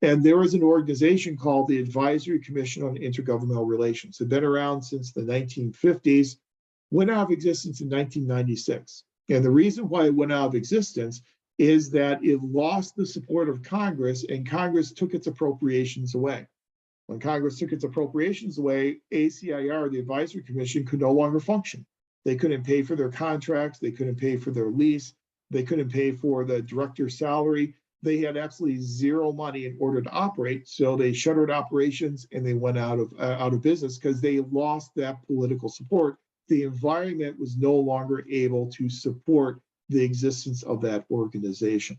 And there was an organization called the Advisory Commission on Intergovernmental Relations. It's been around since the 1950s, went out of existence in 1996. And the reason why it went out of existence is that it lost the support of Congress, and Congress took its appropriations away. When Congress took its appropriations away, ACIR, the Advisory Commission, could no longer function. They couldn't pay for their contracts, they couldn't pay for their lease, they couldn't pay for the director's salary. They had absolutely zero money in order to operate, so they shuttered operations and they went out of business because they lost that political support. The environment was no longer able to support the existence of that organization.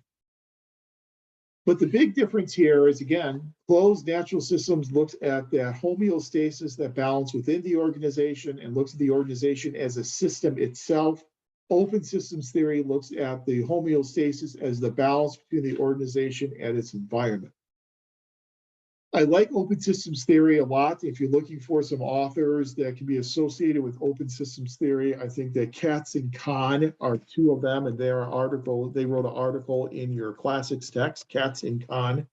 But the big difference here is, again, closed natural systems looks at that homeostasis, that balance within the organization, and looks at the organization as a system itself. Open systems theory looks at the homeostasis as the balance between the organization and its environment. I like open systems theory a lot. If you're looking for some authors that can be associated with open systems theory, I think that Katz and Kahn are two of them, and they wrote an article in your classics text, Katz and Kahn.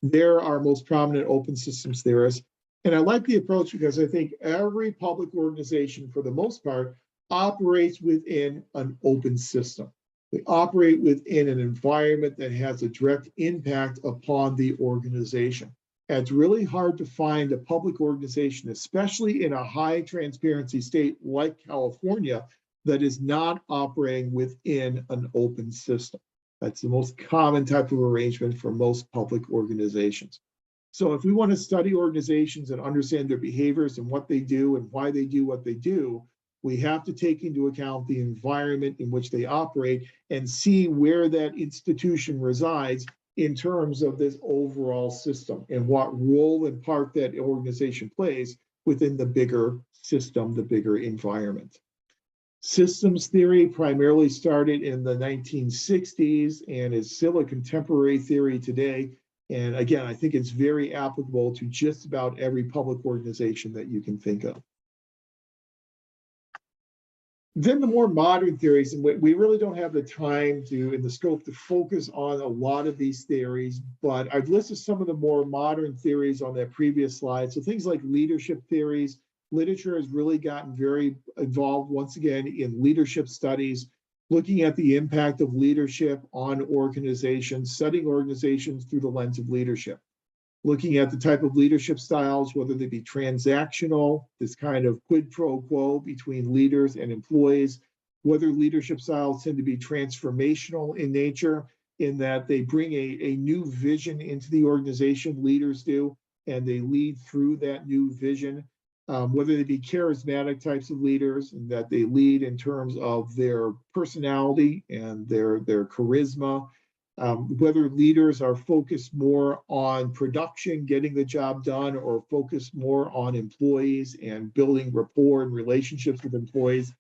They're our most prominent open systems theorists. And I like the approach because I think every public organization, for the most part, operates within an open system. They operate within an environment that has a direct impact upon the organization. And it's really hard to find a public organization, especially in a high transparency state like California, that is not operating within an open system. That's the most common type of arrangement for most public organizations. So if we want to study organizations and understand their behaviors and what they do and why they do what they do, we have to take into account the environment in which they operate and see where that institution resides in terms of this overall system and what role and part that organization plays within the bigger system, the bigger environment. Systems theory primarily started in the 1960s and is still a contemporary theory today. And again, I think it's very applicable to just about every public organization that you can think of. Then the more modern theories, and we really don't have the time to, in the scope, to focus on a lot of these theories, but I've listed some of the more modern theories on that previous slide. So things like leadership theories. Literature has really gotten very involved, once again, in leadership studies, looking at the impact of leadership on organizations, studying organizations through the lens of leadership. Looking at the type of leadership styles, whether they be transactional, this kind of quid pro quo between leaders and employees, whether leadership styles tend to be transformational in nature, in that they bring a new vision into the organization, leaders do, and they lead through that new vision. Whether they be charismatic types of leaders, and that they lead in terms of their personality and their charisma. Whether leaders are focused more on production, getting the job done, or focused more on employees and building rapport and relationships with employees.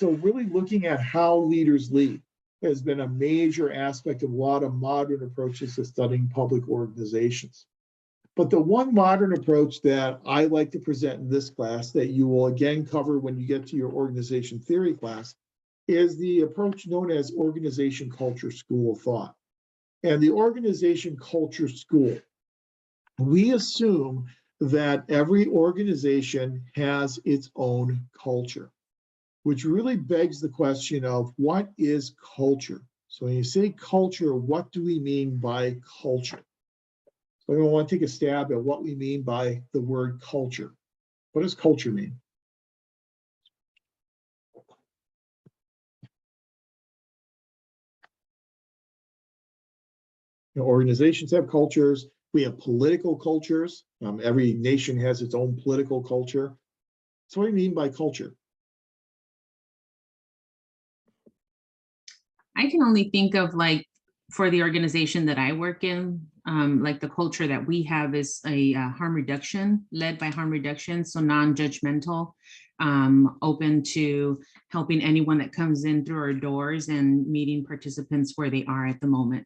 So really looking at how leaders lead has been a major aspect of a lot of modern approaches to studying public organizations. But the one modern approach that I like to present in this class, that you will again cover when you get to your organization theory class, is the approach known as organization culture school of thought. And the organization culture school, we assume that every organization has its own culture, which really begs the question of what is culture? So when you say culture, what do we mean by culture? So I want to take a stab at what we mean by the word culture. What does culture mean? You know, organizations have cultures. We have political cultures. Every nation has its own political culture. So what do you mean by culture? I can only think of, like, for the organization that I work in, like the culture that we have is a harm reduction, led by harm reduction, so non-judgmental, open to helping anyone that comes in through our doors and meeting participants where they are at the moment.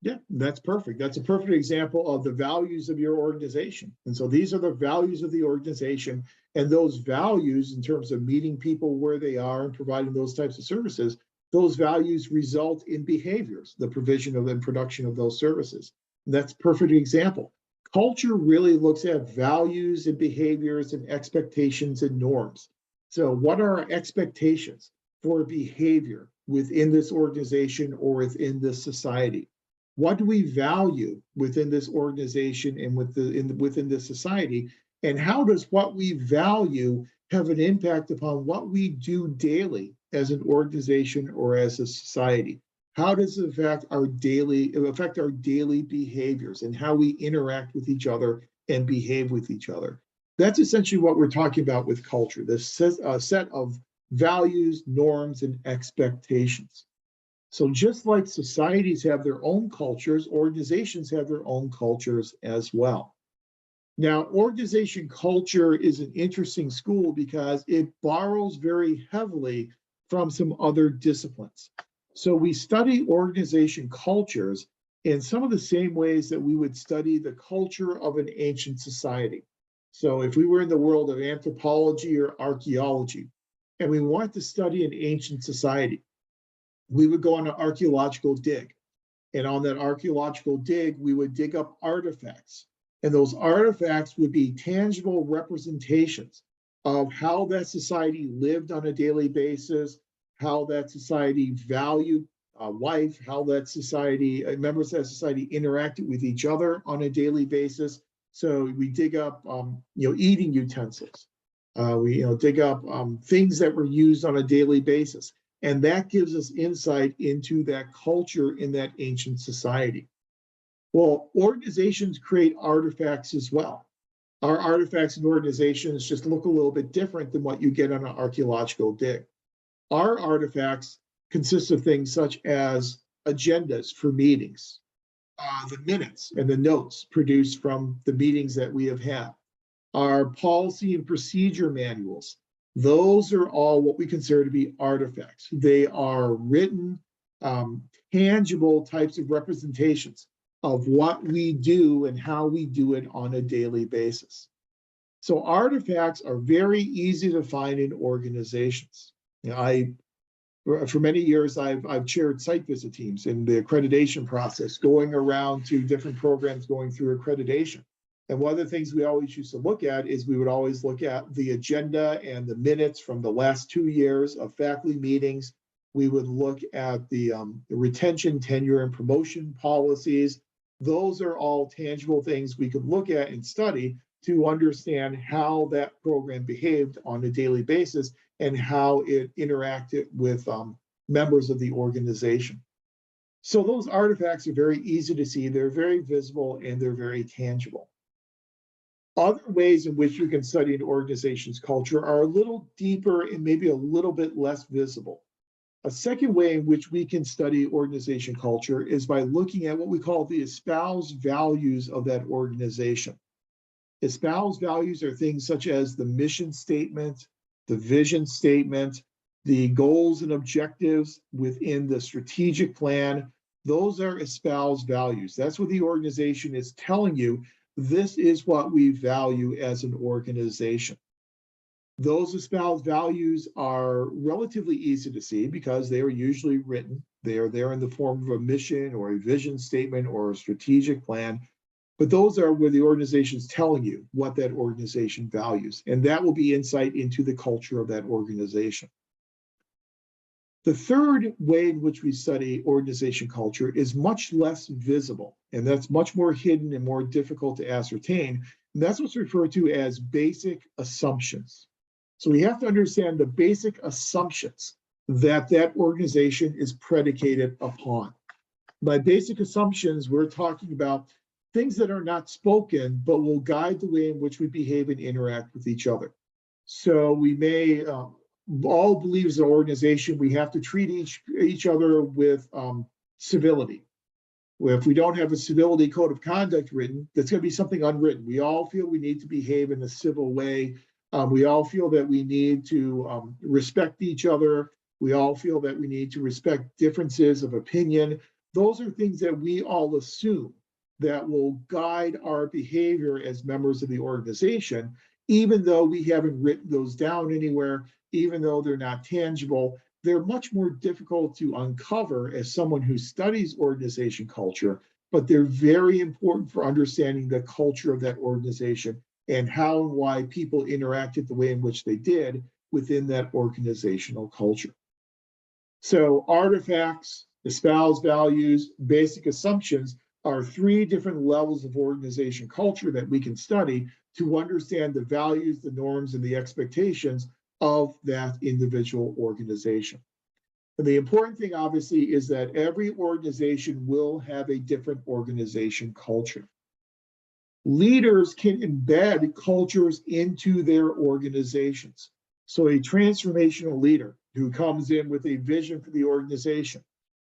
Yeah, that's perfect. That's a perfect example of the values of your organization. And so these are the values of the organization, and those values in terms of meeting people where they are and providing those types of services, those values result in behaviors, the provision of and production of those services. And that's a perfect example. Culture really looks at values and behaviors and expectations and norms. So what are our expectations for behavior within this organization or within this society? What do we value within this organization and within this society? And how does what we value have an impact upon what we do daily as an organization or as a society? How does it affect our daily behaviors and how we interact with each other and behave with each other? That's essentially what we're talking about with culture, this set of values, norms, and expectations. So just like societies have their own cultures, organizations have their own cultures as well. Now, organization culture is an interesting school because it borrows very heavily from some other disciplines. So we study organization cultures in some of the same ways that we would study the culture of an ancient society. So if we were in the world of anthropology or archaeology, and we want to study an ancient society, we would go on an archaeological dig. And on that archaeological dig, we would dig up artifacts. And those artifacts would be tangible representations of how that society lived on a daily basis, how that society valued life, how that society, members of that society interacted with each other on a daily basis. So we dig up, eating utensils. We dig up things that were used on a daily basis. And that gives us insight into that culture in that ancient society. Well, organizations create artifacts as well. Our artifacts and organizations just look a little bit different than what you get on an archaeological dig. Our artifacts consist of things such as agendas for meetings, the minutes and the notes produced from the meetings that we have had, our policy and procedure manuals. Those are all what we consider to be artifacts. They are written, tangible types of representations of what we do and how we do it on a daily basis. So artifacts are very easy to find in organizations. For many years, I've chaired site visit teams in the accreditation process, going around to different programs going through accreditation. And one of the things we always used to look at is we would always look at the agenda and the minutes from the last 2 years of faculty meetings. We would look at the retention, tenure, and promotion policies. Those are all tangible things we could look at and study to understand how that program behaved on a daily basis and how it interacted with members of the organization. So those artifacts are very easy to see, they're very visible, and they're very tangible. Other ways in which you can study an organization's culture are a little deeper and maybe a little bit less visible. A second way in which we can study organization culture is by looking at what we call the espoused values of that organization. Espoused values are things such as the mission statement, the vision statement, the goals and objectives within the strategic plan. Those are espoused values. That's what the organization is telling you. This is what we value as an organization. Those espoused values are relatively easy to see because they are usually written. They are there in the form of a mission or a vision statement or a strategic plan. But those are where the organization is telling you what that organization values. And that will be insight into the culture of that organization. The third way in which we study organization culture is much less visible, and that's much more hidden and more difficult to ascertain. And that's what's referred to as basic assumptions. So we have to understand the basic assumptions that that organization is predicated upon. By basic assumptions, we're talking about things that are not spoken, but will guide the way in which we behave and interact with each other. So we may all believe as an organization, we have to treat each other with civility. If we don't have a civility code of conduct written, that's going to be something unwritten. We all feel we need to behave in a civil way. We all feel that we need to respect each other. We all feel that we need to respect differences of opinion. Those are things that we all assume that will guide our behavior as members of the organization, even though we haven't written those down anywhere, even though they're not tangible. They're much more difficult to uncover as someone who studies organization culture, but they're very important for understanding the culture of that organization and how and why people interacted the way in which they did within that organizational culture. So artifacts, espoused values, basic assumptions are three different levels of organization culture that we can study to understand the values, the norms, and the expectations of that individual organization. And the important thing, obviously, is that every organization will have a different organization culture. Leaders can embed cultures into their organizations. So a transformational leader who comes in with a vision for the organization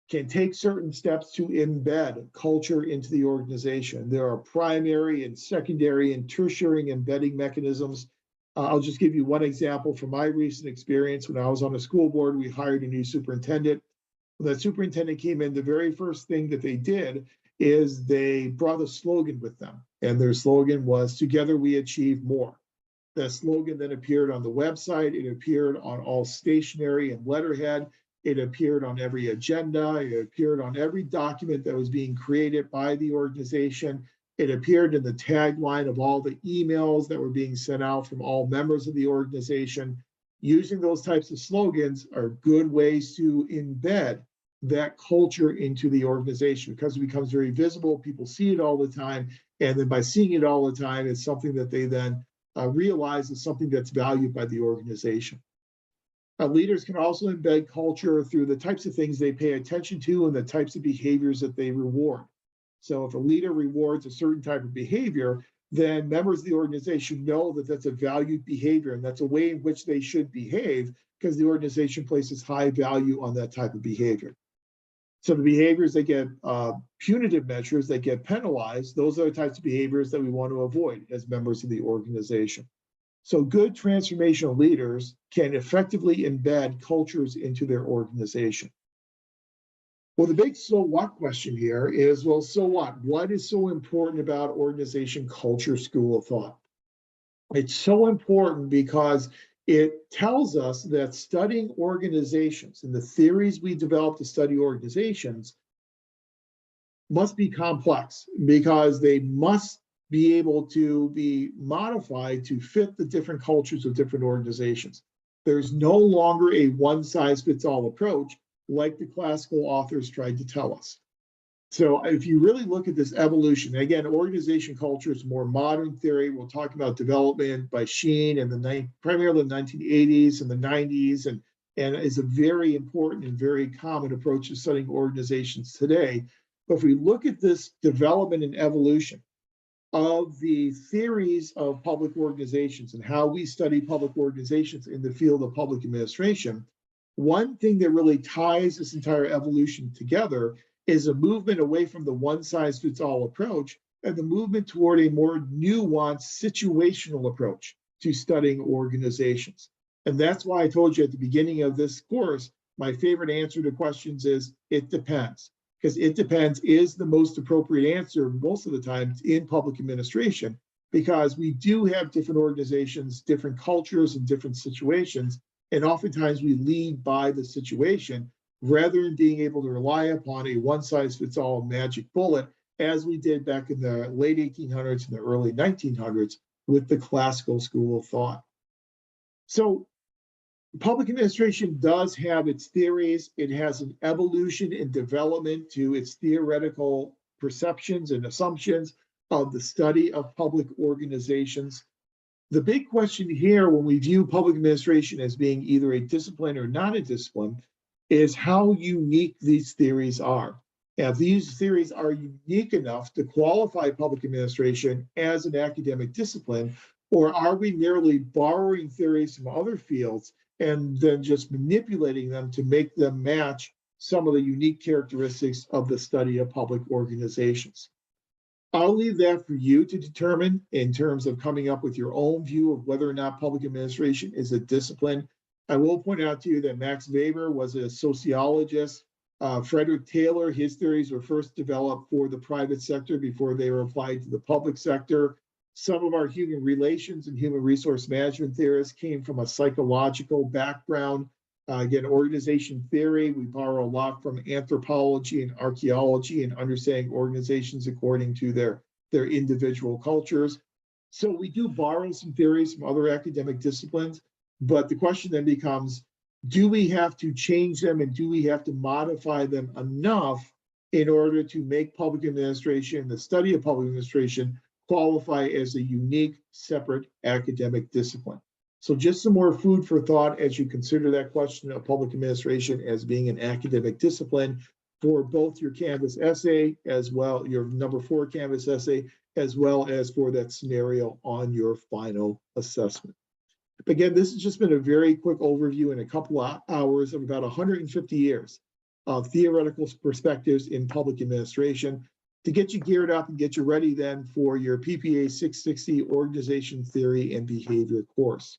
can take certain steps to embed culture into the organization. There are primary and secondary and tertiary embedding mechanisms. I'll just give you one example from my recent experience. When I was on a school board, we hired a new superintendent. When that superintendent came in, the very first thing that they did is they brought a slogan with them. And their slogan was, "Together we achieve more." That slogan then appeared on the website. It appeared on all stationery and letterhead. It appeared on every agenda. It appeared on every document that was being created by the organization. It appeared in the tagline of all the emails that were being sent out from all members of the organization. Using those types of slogans are good ways to embed that culture into the organization because it becomes very visible. People see it all the time. And then by seeing it all the time, it's something that they then realize is something that's valued by the organization. Leaders can also embed culture through the types of things they pay attention to and the types of behaviors that they reward. So if a leader rewards a certain type of behavior, then members of the organization know that that's a valued behavior and that's a way in which they should behave because the organization places high value on that type of behavior. So the behaviors that get punitive measures that get penalized, those are the types of behaviors that we want to avoid as members of the organization. So good transformational leaders can effectively embed cultures into their organization. Well, the big so what question here is, well, so what? What is so important about organization culture school of thought? It's so important because it tells us that studying organizations and the theories we develop to study organizations must be complex because they must be able to be modified to fit the different cultures of different organizations. There's no longer a one-size-fits-all approach like the classical authors tried to tell us. So if you really look at this evolution, again, organization culture is more modern theory. We'll talk about development by Sheen in primarily the 1980s and the 90s, and is a very important and very common approach to studying organizations today. But if we look at this development and evolution of the theories of public organizations and how we study public organizations in the field of public administration, one thing that really ties this entire evolution together is a movement away from the one-size-fits-all approach and the movement toward a more nuanced situational approach to studying organizations. And that's why I told you at the beginning of this course, my favorite answer to questions is, it depends. Because it depends is the most appropriate answer most of the time in public administration, because we do have different organizations, different cultures, and different situations. And oftentimes we lead by the situation rather than being able to rely upon a one-size-fits-all magic bullet, as we did back in the late 1800s and the early 1900s with the classical school of thought. So public administration does have its theories. It has an evolution and development to its theoretical perceptions and assumptions of the study of public organizations. The big question here when we view public administration as being either a discipline or not a discipline is how unique these theories are. If these theories are unique enough to qualify public administration as an academic discipline, or are we merely borrowing theories from other fields and then just manipulating them to make them match some of the unique characteristics of the study of public organizations. I'll leave that for you to determine in terms of coming up with your own view of whether or not public administration is a discipline. I will point out to you that Max Weber was a sociologist. Frederick Taylor, his theories were first developed for the private sector before they were applied to the public sector. Some of our human relations and human resource management theorists came from a psychological background. Again, organization theory, we borrow a lot from anthropology and archaeology and understanding organizations according to their individual cultures. So we do borrow some theories from other academic disciplines, but the question then becomes, do we have to change them and do we have to modify them enough in order to make public administration, the study of public administration, qualify as a unique, separate academic discipline? So just some more food for thought as you consider that question of public administration as being an academic discipline for both your Canvas essay as well, your number 4 Canvas essay, as well as for that scenario on your final assessment. Again, this has just been a very quick overview in a couple of hours of about 150 years of theoretical perspectives in public administration to get you geared up and get you ready then for your PPA 660 Organization Theory and Behavior course.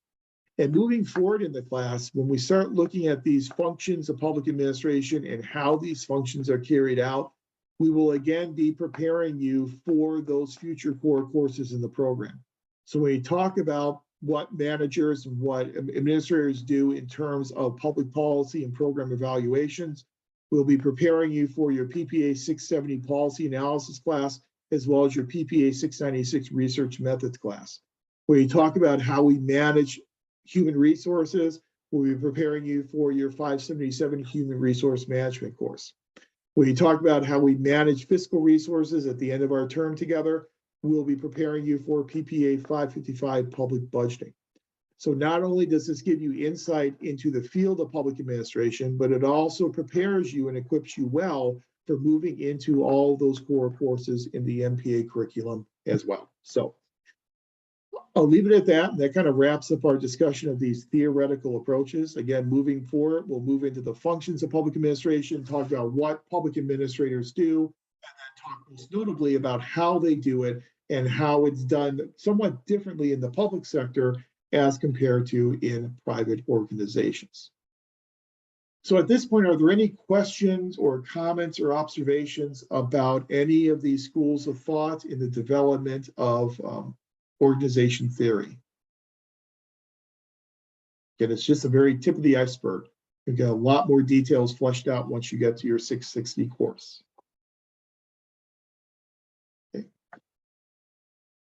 And moving forward in the class, when we start looking at these functions of public administration and how these functions are carried out, we will again be preparing you for those future core courses in the program. So when we talk about what managers and what administrators do in terms of public policy and program evaluations, we'll be preparing you for your PPA 670 policy analysis class, as well as your PPA 696 research methods class. Where you talk about how we manage human resources, we'll be preparing you for your 577 human resource management course. When you talk about how we manage fiscal resources at the end of our term together, we'll be preparing you for PPA 555 public budgeting. So not only does this give you insight into the field of public administration, but it also prepares you and equips you well for moving into all those core courses in the MPA curriculum as well. So I'll leave it at that. And that kind of wraps up our discussion of these theoretical approaches. Again, moving forward, we'll move into the functions of public administration, talk about what public administrators do, and then talk most notably about how they do it and how it's done somewhat differently in the public sector as compared to in private organizations. So at this point, are there any questions or comments or observations about any of these schools of thought in the development of organization theory? Again, it's just a very tip of the iceberg. You've got a lot more details fleshed out once you get to your 660 course. Okay.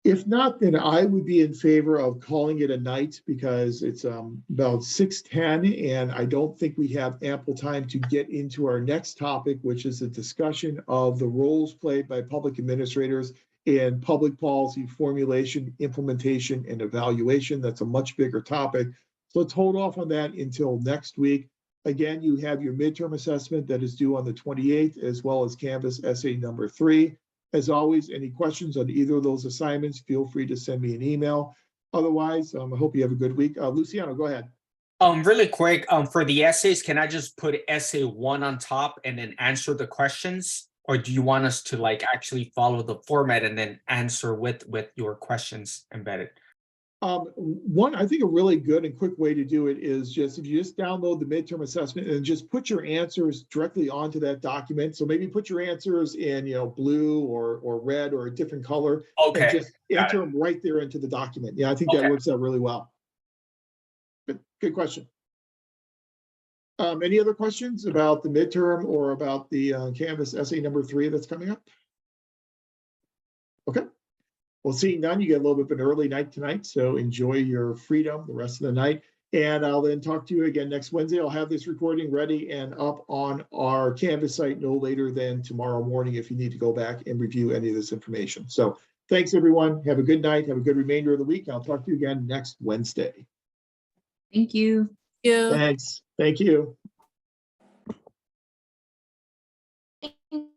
If not, then I would be in favor of calling it a night because it's about 6:10 and I don't think we have ample time to get into our next topic, which is a discussion of the roles played by public administrators in public policy formulation, implementation, and evaluation. That's a much bigger topic. So let's hold off on that until next week. Again, you have your midterm assessment that is due on the 28th, as well as Canvas essay number 3. As always, any questions on either of those assignments, feel free to send me an email. Otherwise, I hope you have a good week. Luciano, go ahead. Really quick, for the essays, can I just put essay 1 on top and then answer the questions? Or do you want us to like actually follow the format and then answer with your questions embedded? One, I think a really good and quick way to do it is just if you just download the midterm assessment and just put your answers directly onto that document. So maybe put your answers in, blue or red or a different color. Okay. And just enter them right there into the document. Yeah, I think that works out really well. Good question. Any other questions about the midterm or about the Canvas essay number 3 that's coming up? Okay. Well, seeing none, you get a little bit of an early night tonight, so enjoy your freedom the rest of the night. And I'll then talk to you again next Wednesday. I'll have this recording ready and up on our Canvas site no later than tomorrow morning if you need to go back and review any of this information. So thanks, everyone. Have a good night. Have a good remainder of the week. I'll talk to you again next Wednesday. Thank you. Thanks. Thank you. Thank you.